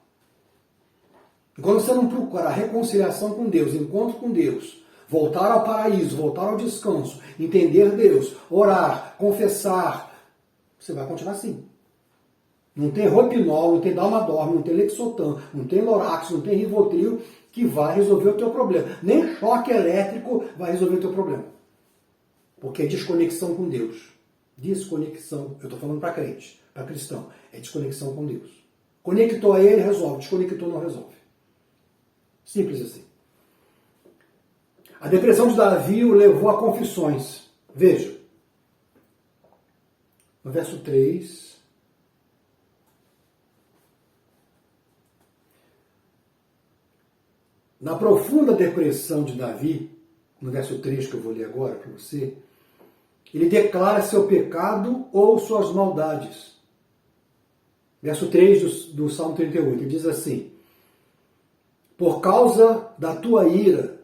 Enquanto você não procurar reconciliação com Deus, encontro com Deus, voltar ao paraíso, voltar ao descanso, entender Deus, orar, confessar, você vai continuar assim. Não tem Roipinol, não tem Dalmadorm, não tem Lexotan, não tem Lorax, não tem Rivotril que vai resolver o teu problema. Nem choque elétrico vai resolver o teu problema. Porque é desconexão com Deus. Desconexão, eu estou falando para crente, para cristão, é desconexão com Deus. Conectou a ele, resolve. Desconectou, não resolve. Simples assim. A depressão de Davi o levou a confissões. Veja, no verso 3... Na profunda depressão de Davi, no verso 3 que eu vou ler agora para você, ele declara seu pecado ou suas maldades. Verso 3 do Salmo 38, ele diz assim, por causa da tua ira,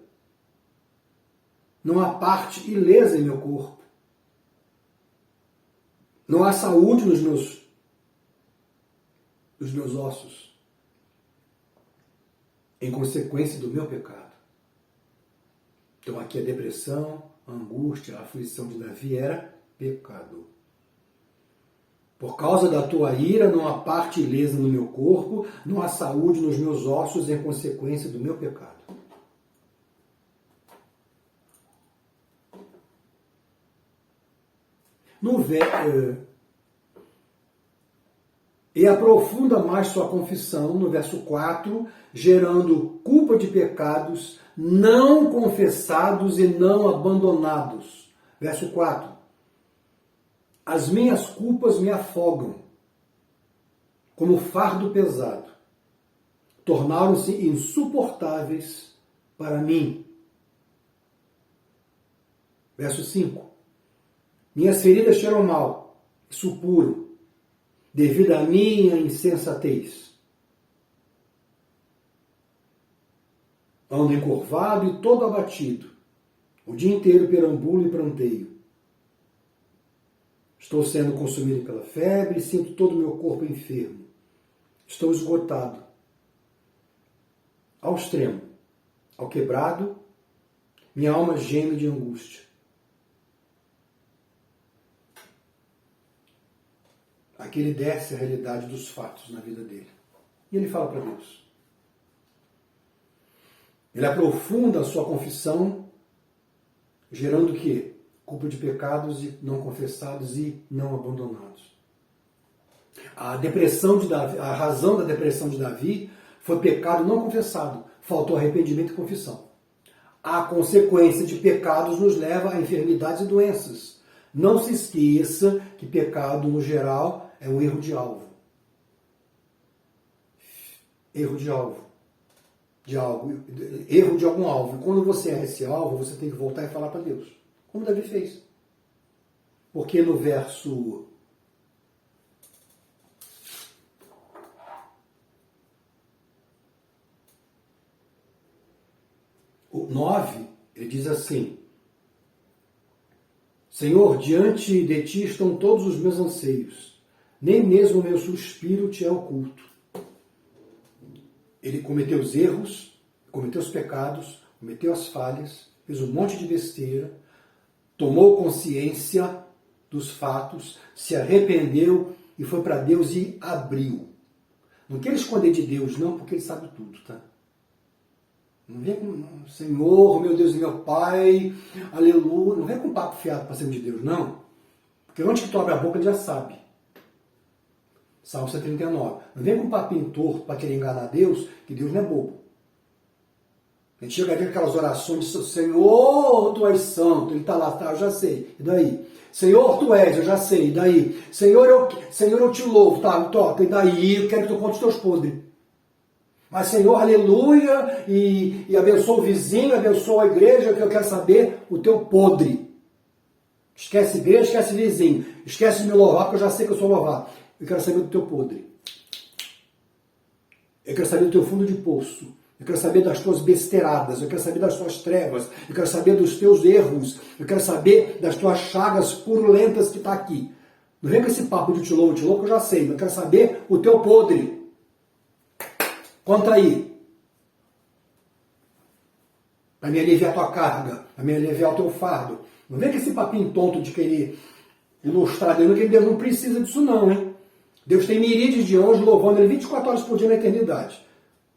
não há parte ilesa em meu corpo, não há saúde nos meus ossos, em consequência do meu pecado. Então aqui a depressão, a angústia, a aflição de Davi era pecado. Por causa da tua ira não há parte ilesa no meu corpo, não há saúde nos meus ossos em consequência do meu pecado. E aprofunda mais sua confissão, no verso 4, gerando culpa de pecados não confessados e não abandonados. Verso 4. As minhas culpas me afogam, como fardo pesado. Tornaram-se insuportáveis para mim. Verso 5. Minhas feridas cheiram mal e supuram, devido à minha insensatez. Ando encurvado e todo abatido. O dia inteiro perambulo e pranteio. Estou sendo consumido pela febre e sinto todo o meu corpo enfermo. Estou esgotado. Ao extremo, ao quebrado, minha alma geme de angústia. Aqui ele desce a realidade dos fatos na vida dele. E ele fala para Deus. Ele aprofunda a sua confissão, gerando o quê? Culpa de pecados não confessados e não abandonados. A depressão de Davi, a razão da depressão de Davi foi pecado não confessado. Faltou arrependimento e confissão. A consequência de pecados nos leva a enfermidades e doenças. Não se esqueça que pecado, no geral, é um erro de alvo. Erro de alvo. De algo. Erro de algum alvo. E quando você erra esse alvo, você tem que voltar e falar para Deus. Como Davi fez. Porque no verso 9, ele diz assim: Senhor, diante de ti estão todos os meus anseios, nem mesmo o meu suspiro te é oculto. Ele cometeu os erros, cometeu os pecados, cometeu as falhas, fez um monte de besteira, tomou consciência dos fatos, se arrependeu e foi para Deus e abriu. Não quer esconder de Deus, não, porque ele sabe tudo, tá? Não vem com Senhor, meu Deus e meu Pai, aleluia. Não vem com papo fiado para cima de Deus, não. Porque onde que tu abre a boca, ele já sabe. Salmo 139. Não vem com papinho torto para querer enganar Deus, que Deus não é bobo. A gente chega a ver aquelas orações de Senhor, tu és santo. Ele está lá, tá, eu já sei. E daí? Senhor, tu és, eu já sei. E daí? Senhor, eu te louvo. Tá, toca. E daí? Eu quero que tu conte os teus podres. Mas, Senhor, aleluia, e abençoa o vizinho, abençoa a igreja, que eu quero saber o teu podre. Esquece igreja, esquece vizinho. Esquece de me louvar, porque eu já sei que eu sou louvado. Eu quero saber do teu podre. Eu quero saber do teu fundo de poço. Eu quero saber das tuas besteiradas. Eu quero saber das tuas trevas. Eu quero saber dos teus erros. Eu quero saber das tuas chagas purulentas que está aqui. Não vem com esse papo de te louvo, que eu já sei. Eu quero saber o teu podre. Conta aí. Para me aliviar a tua carga. Para me aliviar o teu fardo. Não vem com esse papinho tonto de querer ilustrar Deus, que Deus não precisa disso não, hein? Deus tem miríades de anjos louvando Ele 24 horas por dia na eternidade.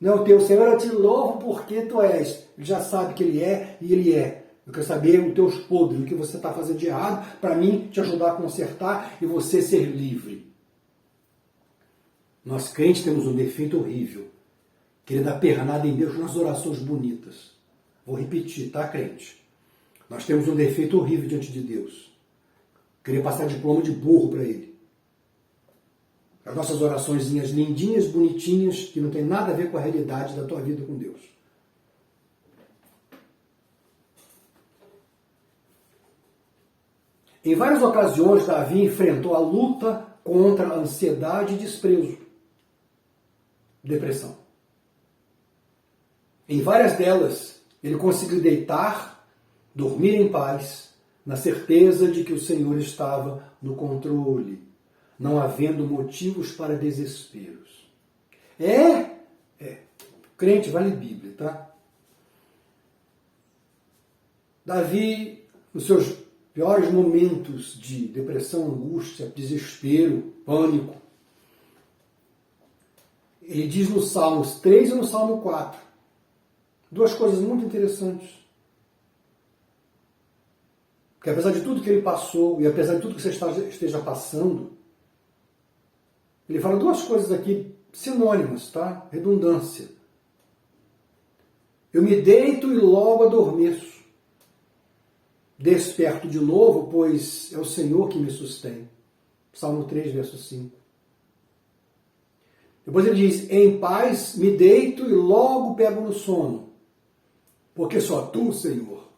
Não, teu Senhor, eu te louvo porque Tu és. Ele já sabe que Ele é e Ele é. Eu quero saber os teus podres, o que você está fazendo de errado, para mim te ajudar a consertar e você ser livre. Nós crentes temos um defeito horrível. Querer dar pernada em Deus nas orações bonitas. Vou repetir, tá, crente? Nós temos um defeito horrível diante de Deus. Querer passar diploma de burro para Ele. As nossas oraçõezinhas lindinhas, bonitinhas, que não tem nada a ver com a realidade da tua vida com Deus. Em várias ocasiões, Davi enfrentou a luta contra a ansiedade e desprezo. Depressão. Em várias delas, ele conseguiu deitar, dormir em paz, na certeza de que o Senhor estava no controle, não havendo motivos para desesperos. Crente vale Bíblia, tá? Davi, nos seus piores momentos de depressão, angústia, desespero, pânico, ele diz no Salmos 3 e no Salmo 4, duas coisas muito interessantes. Que apesar de tudo que ele passou, e apesar de tudo que você esteja passando, ele fala duas coisas aqui sinônimas, tá? Redundância. Eu me deito e logo adormeço. Desperto de novo, pois é o Senhor que me sustém. Salmo 3, verso 5. Depois ele diz, em paz me deito e logo pego no sono, porque só tu, Senhor,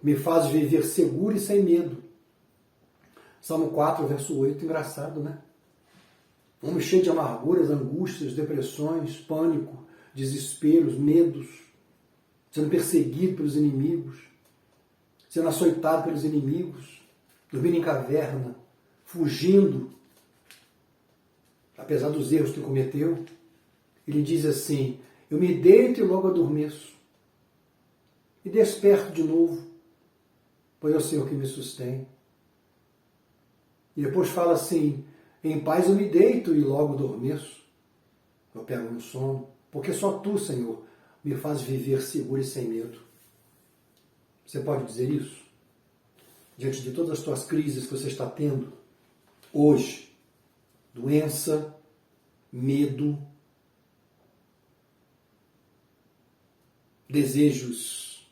me fazes viver seguro e sem medo. Salmo 4, verso 8, engraçado, né? Homem cheio de amarguras, angústias, depressões, pânico, desesperos, medos, sendo perseguido pelos inimigos, sendo açoitado pelos inimigos, dormindo em caverna, fugindo, apesar dos erros que cometeu. Ele diz assim, eu me deito e logo adormeço, e desperto de novo, pois é o Senhor que me sustém. E depois fala assim, em paz eu me deito e logo adormeço, eu pego no sono, porque só tu, Senhor, me faz viver seguro e sem medo. Você pode dizer isso? Diante de todas as tuas crises que você está tendo hoje, doença, medo, desejos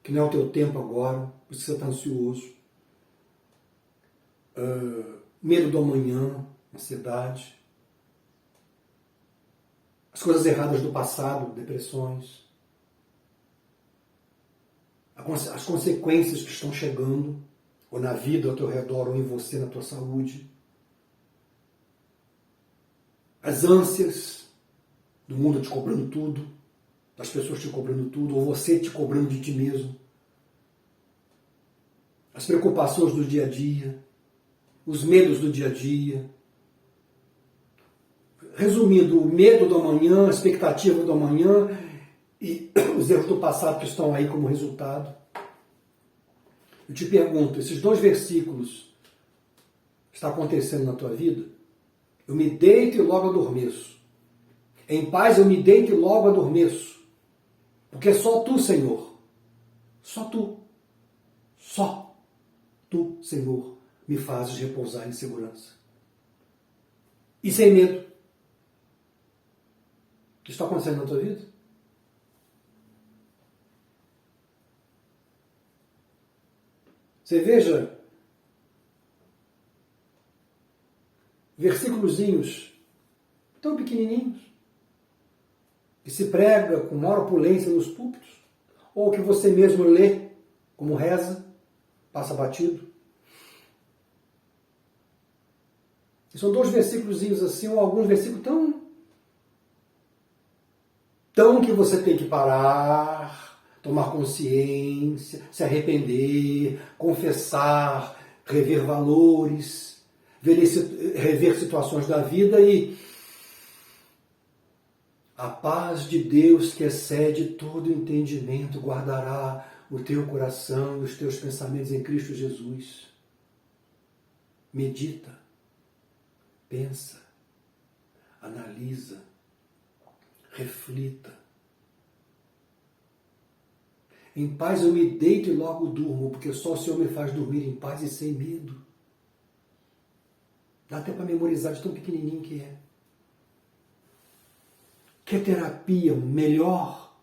que não é o teu tempo agora, por isso você está ansioso, medo do amanhã, ansiedade, as coisas erradas do passado, depressões, as consequências que estão chegando, ou na vida ao teu redor, ou em você, na tua saúde, as ânsias do mundo te cobrando tudo, das pessoas te cobrando tudo, ou você te cobrando de ti mesmo, as preocupações do dia a dia, os medos do dia a dia. Resumindo, o medo do amanhã, a expectativa do amanhã e os erros do passado que estão aí como resultado. Eu te pergunto, esses dois versículos está acontecendo na tua vida? Eu me deito e logo adormeço. Em paz eu me deito e logo adormeço. Porque só tu, Senhor, só tu, Senhor, me fazes repousar em segurança. E sem medo. O que está acontecendo na tua vida? Você veja versículozinhos tão pequenininhos que se prega com maior opulência nos púlpitos, ou que você mesmo lê como reza, passa batido. E são dois versículozinhos assim, ou alguns versículos tão que você tem que parar, tomar consciência, se arrepender, confessar, rever valores, rever situações da vida e a paz de Deus que excede todo entendimento guardará o teu coração e os teus pensamentos em Cristo Jesus. Medita, pensa, analisa, reflita. Em paz eu me deito e logo durmo, porque só o Senhor me faz dormir em paz e sem medo. Dá até para memorizar de tão pequenininho que é. Quer terapia melhor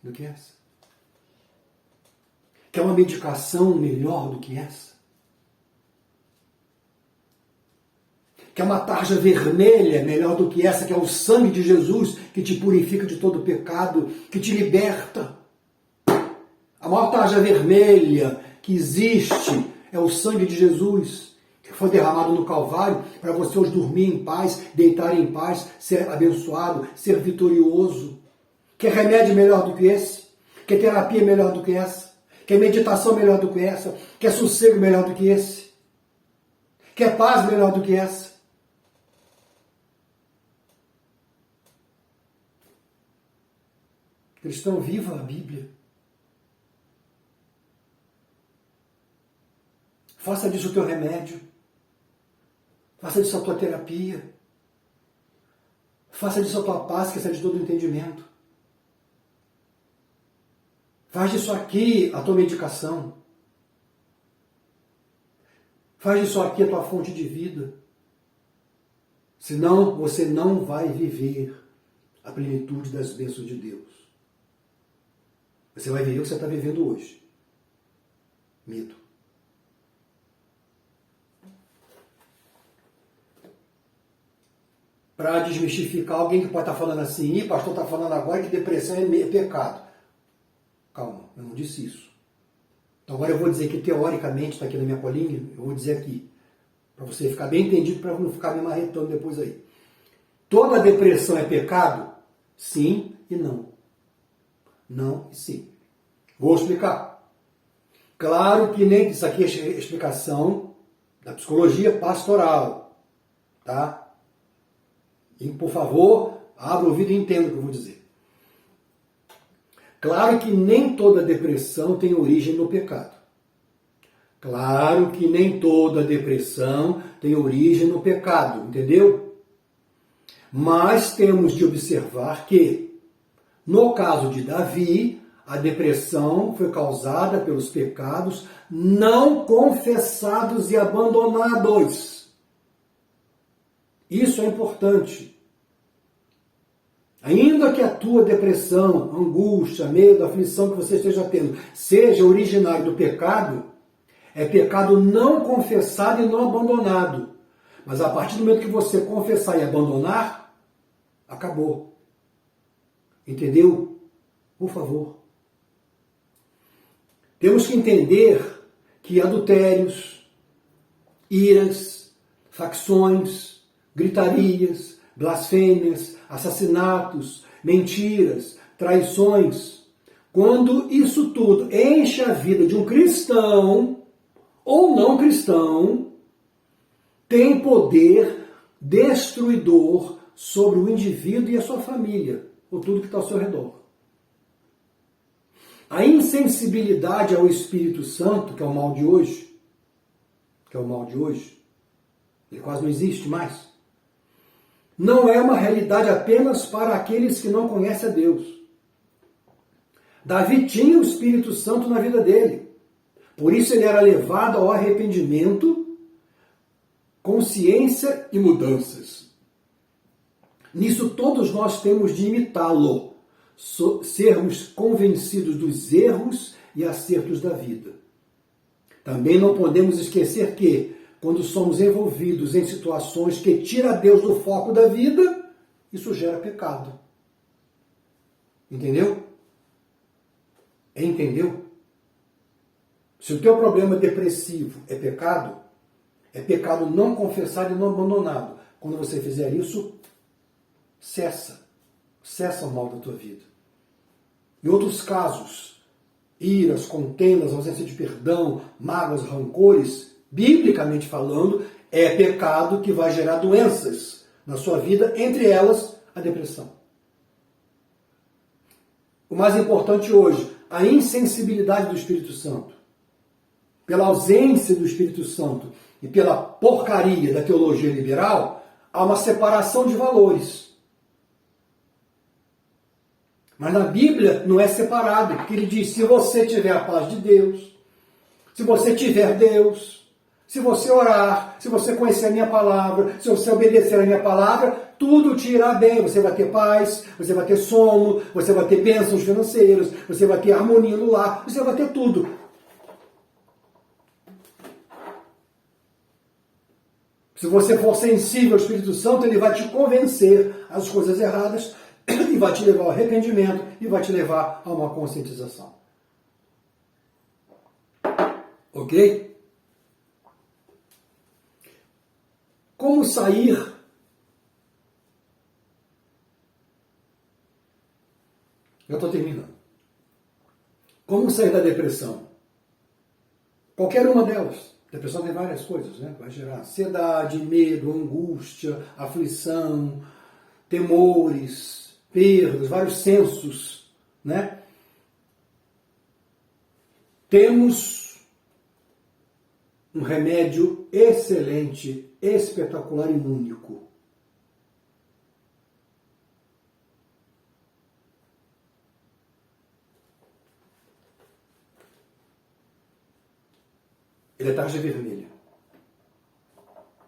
do que essa? Quer uma medicação melhor do que essa? Quer uma tarja vermelha melhor do que essa, que é o sangue de Jesus, que te purifica de todo pecado, que te liberta? A maior tarja vermelha que existe é o sangue de Jesus, que foi derramado no Calvário para você hoje dormir em paz, deitar em paz, ser abençoado, ser vitorioso. Quer remédio melhor do que esse? Quer terapia melhor do que essa? Quer meditação melhor do que essa? Quer sossego melhor do que esse? Quer paz melhor do que essa? Cristão, viva a Bíblia. Faça disso o teu remédio. Faça disso a tua terapia. Faça disso a tua paz, que excede todo o entendimento. Faz disso aqui a tua medicação. Faz disso aqui a tua fonte de vida. Senão você não vai viver a plenitude das bênçãos de Deus. Você vai viver o que você está vivendo hoje. Medo. Para desmistificar alguém que pode estar falando assim, o pastor está falando agora que depressão é pecado. Calma, eu não disse isso. Então agora eu vou dizer que teoricamente, está aqui na minha colinha, eu vou dizer aqui, para você ficar bem entendido, para não ficar me marretando depois aí. Toda depressão é pecado? Sim e não. Não e sim. Vou explicar. Claro que nem isso aqui é explicação da psicologia pastoral, tá? E, por favor, abra o ouvido e entenda o que eu vou dizer. Claro que nem toda depressão tem origem no pecado. Claro que nem toda depressão tem origem no pecado, entendeu? Mas temos de observar que, no caso de Davi, a depressão foi causada pelos pecados não confessados e abandonados. Isso é importante. Ainda que a tua depressão, angústia, medo, aflição que você esteja tendo seja originário do pecado, é pecado não confessado e não abandonado. Mas a partir do momento que você confessar e abandonar, acabou. Entendeu? Por favor. Temos que entender que adultérios, iras, facções, gritarias, blasfêmias, assassinatos, mentiras, traições, quando isso tudo enche a vida de um cristão ou não cristão, tem poder destruidor sobre o indivíduo e a sua família, ou tudo que está ao seu redor. A insensibilidade ao Espírito Santo, que é o mal de hoje, ele quase não existe mais, não é uma realidade apenas para aqueles que não conhecem a Deus. Davi tinha o Espírito Santo na vida dele. Por isso ele era levado ao arrependimento, consciência e mudanças. Nisso todos nós temos de imitá-lo, sermos convencidos dos erros e acertos da vida. Também não podemos esquecer que, quando somos envolvidos em situações que tiram Deus do foco da vida, isso gera pecado. Entendeu? Entendeu? Se o teu problema depressivo é pecado não confessado e não abandonado. Quando você fizer isso, cessa o mal da tua vida. Em outros casos, iras, contendas, ausência de perdão, mágoas, rancores, biblicamente falando, é pecado que vai gerar doenças na sua vida, entre elas a depressão. O mais importante hoje, a insensibilidade do Espírito Santo. Pela ausência do Espírito Santo e pela porcaria da teologia liberal, há uma separação de valores. Mas na Bíblia não é separado, porque ele diz, se você tiver a paz de Deus, se você tiver Deus, se você orar, se você conhecer a minha palavra, se você obedecer a minha palavra, tudo te irá bem. Você vai ter paz, você vai ter sono, você vai ter bênçãos financeiras, você vai ter harmonia no lar, você vai ter tudo. Se você for sensível ao Espírito Santo, ele vai te convencer às coisas erradas e vai te levar ao arrependimento e vai te levar a uma conscientização. Ok? Como sair? Eu estou terminando. Como sair da depressão? Qualquer uma delas. Depressão tem várias coisas, né? Vai gerar ansiedade, medo, angústia, aflição, temores, perdas, vários sensos né? Temos um remédio excelente, espetacular e único. Ele é tarja vermelha.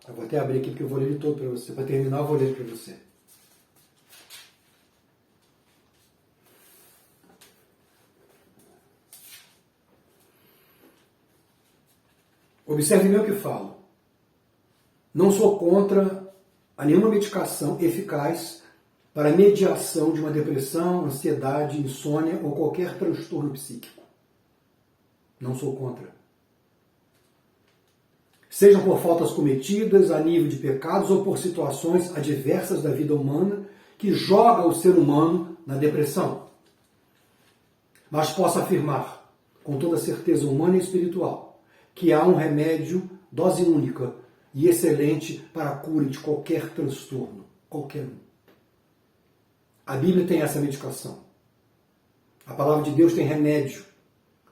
Eu vou até abrir aqui porque eu vou ler ele todo para você. Para terminar, eu vou ler para você. Observe bem o que falo. Não sou contra a nenhuma medicação eficaz para a mediação de uma depressão, ansiedade, insônia ou qualquer transtorno psíquico. Não sou contra. Sejam por faltas cometidas a nível de pecados ou por situações adversas da vida humana que joga o ser humano na depressão. Mas posso afirmar, com toda certeza humana e espiritual, que há um remédio, dose única e excelente para a cura de qualquer transtorno, qualquer um. A Bíblia tem essa medicação. A palavra de Deus tem remédio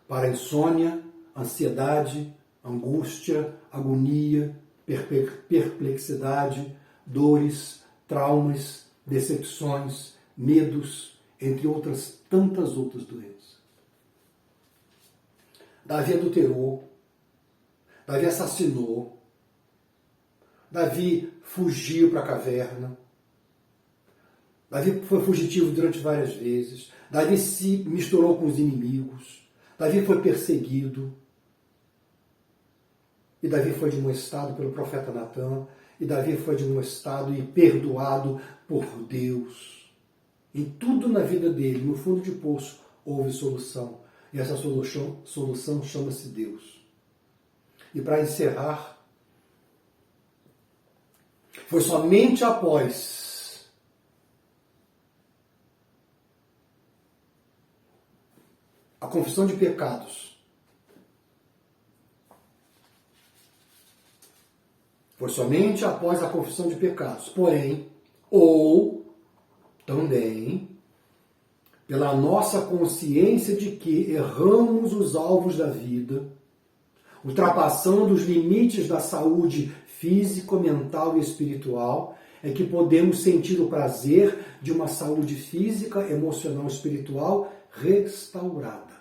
para a insônia, ansiedade, angústia, agonia, perplexidade, dores, traumas, decepções, medos, entre outras tantas outras doenças. Davi adulterou, Davi assassinou, Davi fugiu para a caverna, Davi foi fugitivo durante várias vezes, Davi se misturou com os inimigos, Davi foi perseguido, e Davi foi admoestado pelo profeta Natã, e Davi foi admoestado e perdoado por Deus. Em tudo na vida dele, no fundo de poço, houve solução. E essa solução chama-se Deus. E para encerrar, foi somente após a confissão de pecados, foi somente após a confissão de pecados, porém, ou também pela nossa consciência de que erramos os alvos da vida, ultrapassando os limites da saúde física, mental e espiritual, é que podemos sentir o prazer de uma saúde física, emocional e espiritual restaurada.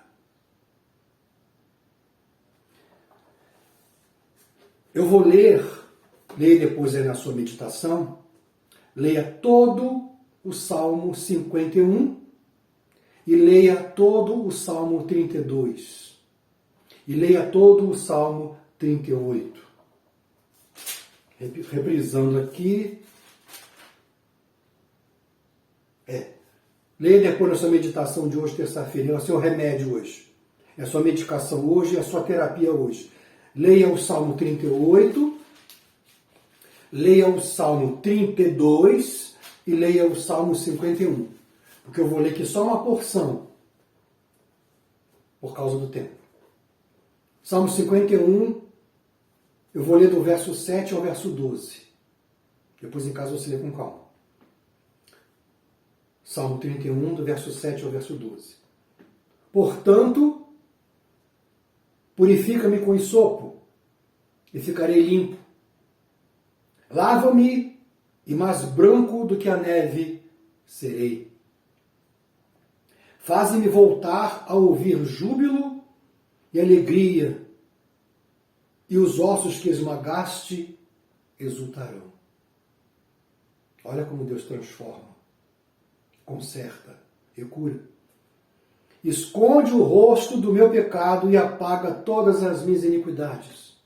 Eu vou leia depois aí na sua meditação, leia todo o Salmo 51 e leia todo o Salmo 32 e leia todo o Salmo 38. Reprisando aqui. Leia depois na sua meditação de hoje, terça-feira, é o seu remédio hoje. É a sua medicação hoje, é a sua terapia hoje. Leia o Salmo 38, leia o Salmo 32 e leia o Salmo 51. Porque eu vou ler aqui só uma porção, por causa do tempo. Salmo 51, eu vou ler do verso 7 ao verso 12. Depois em casa você lê com calma. Salmo 31, do verso 7 ao verso 12. Portanto, purifica-me com hisopo, e ficarei limpo. Lava-me, e mais branco do que a neve serei. Faze-me voltar a ouvir júbilo e alegria, e os ossos que esmagaste exultarão. Olha como Deus transforma, conserta e cura. Esconde o rosto do meu pecado e apaga todas as minhas iniquidades.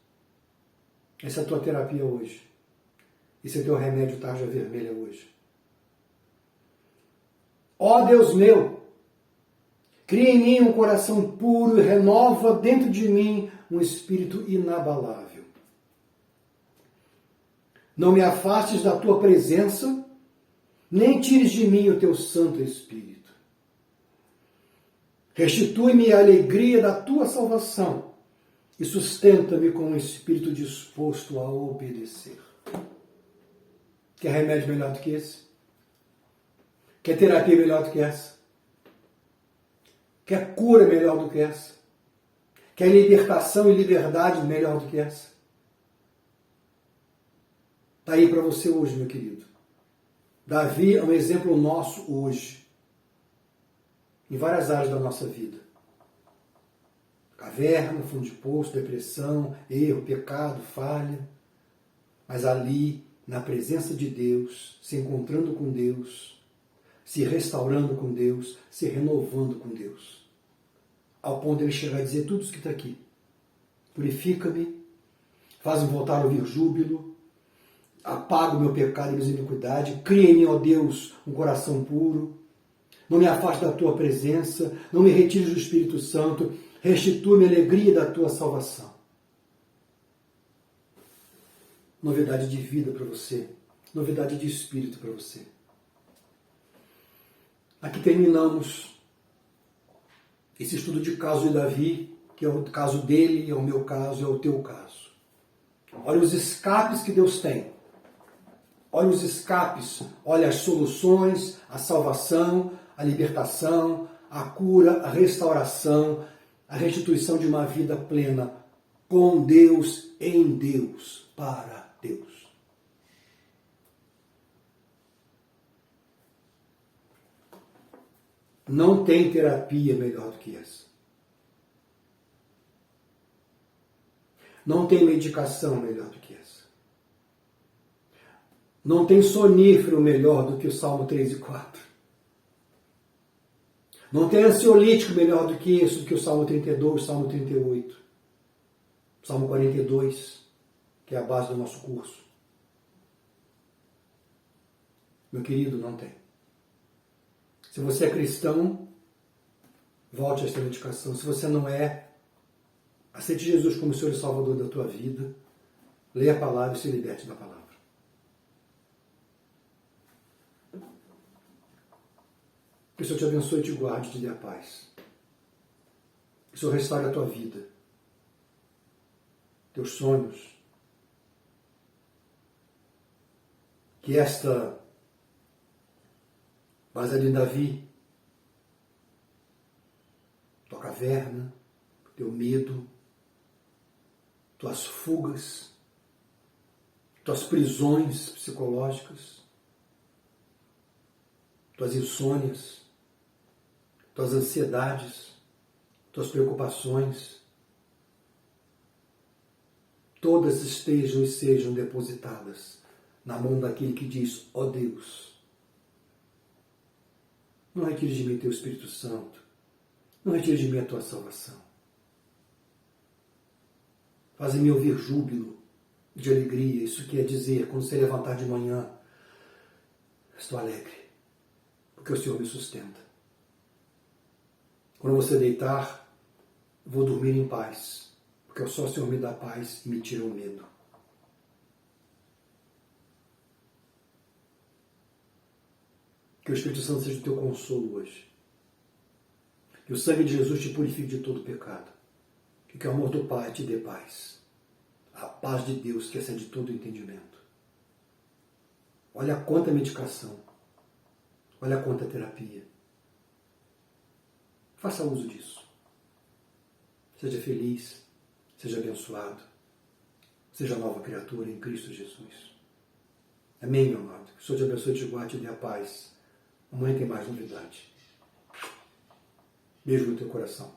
Essa é a tua terapia hoje. Esse é o teu remédio tarja vermelha hoje. Ó Deus meu, cria em mim um coração puro e renova dentro de mim um espírito inabalável. Não me afastes da tua presença, nem tires de mim o teu Santo Espírito. Restitui-me a alegria da tua salvação e sustenta-me com um espírito disposto a obedecer. Quer remédio melhor do que esse? Quer terapia melhor do que essa? Quer cura melhor do que essa? Quer libertação e liberdade melhor do que essa? Está aí para você hoje, meu querido. Davi é um exemplo nosso hoje, em várias áreas da nossa vida. Caverna, fundo de poço, depressão, erro, pecado, falha. Mas ali, na presença de Deus, se encontrando com Deus, se restaurando com Deus, se renovando com Deus. Ao ponto de ele chegar a dizer tudo isso que está aqui. Purifica-me, faz-me voltar a ouvir júbilo, apaga o meu pecado e minha iniquidade, cria em mim, ó Deus, um coração puro, não me afaste da tua presença, não me retires do Espírito Santo, restitui-me a alegria da tua salvação. Novidade de vida para você, novidade de espírito para você. Aqui terminamos esse estudo de caso de Davi, que é o caso dele, é o meu caso, é o teu caso. Olha os escapes que Deus tem. Olha os escapes, olha as soluções, a salvação, a libertação, a cura, a restauração, a restituição de uma vida plena com Deus, em Deus, para Deus. Não tem terapia melhor do que essa. Não tem medicação melhor do que essa. Não tem sonífero melhor do que o Salmo 3 e 4. Não tem ansiolítico melhor do que isso, do que o Salmo 32, o Salmo 38. Salmo 42, que é a base do nosso curso. Meu querido, não tem. Se você é cristão, volte a esta dedicação. Se você não é, aceite Jesus como Senhor e Salvador da tua vida. Leia a palavra e se liberte da palavra. Que o Senhor te abençoe e te guarde e te dê a paz. Que o Senhor restaure a tua vida, teus sonhos. Que esta baseada em Davi, tua caverna, teu medo, tuas fugas, tuas prisões psicológicas, tuas insônias, tuas ansiedades, tuas preocupações, todas estejam e sejam depositadas na mão daquele que diz, ó Deus, não retire de mim teu Espírito Santo, não retire de mim a tua salvação. Faz-me ouvir júbilo de alegria, isso quer dizer, quando você levantar de manhã, estou alegre, porque o Senhor me sustenta. Quando você deitar, vou dormir em paz, porque só o Senhor me dá paz e me tira o medo. Que o Espírito Santo seja o teu consolo hoje. Que o sangue de Jesus te purifique de todo pecado. Que o amor do Pai te dê paz. A paz de Deus que excede todo entendimento. Olha quanta medicação. Olha quanta terapia. Faça uso disso. Seja feliz. Seja abençoado. Seja nova criatura em Cristo Jesus. Amém, meu amado. Que o Senhor te abençoe, te guarde e dê a paz. Amanhã tem mais novidade. Beijo no teu coração.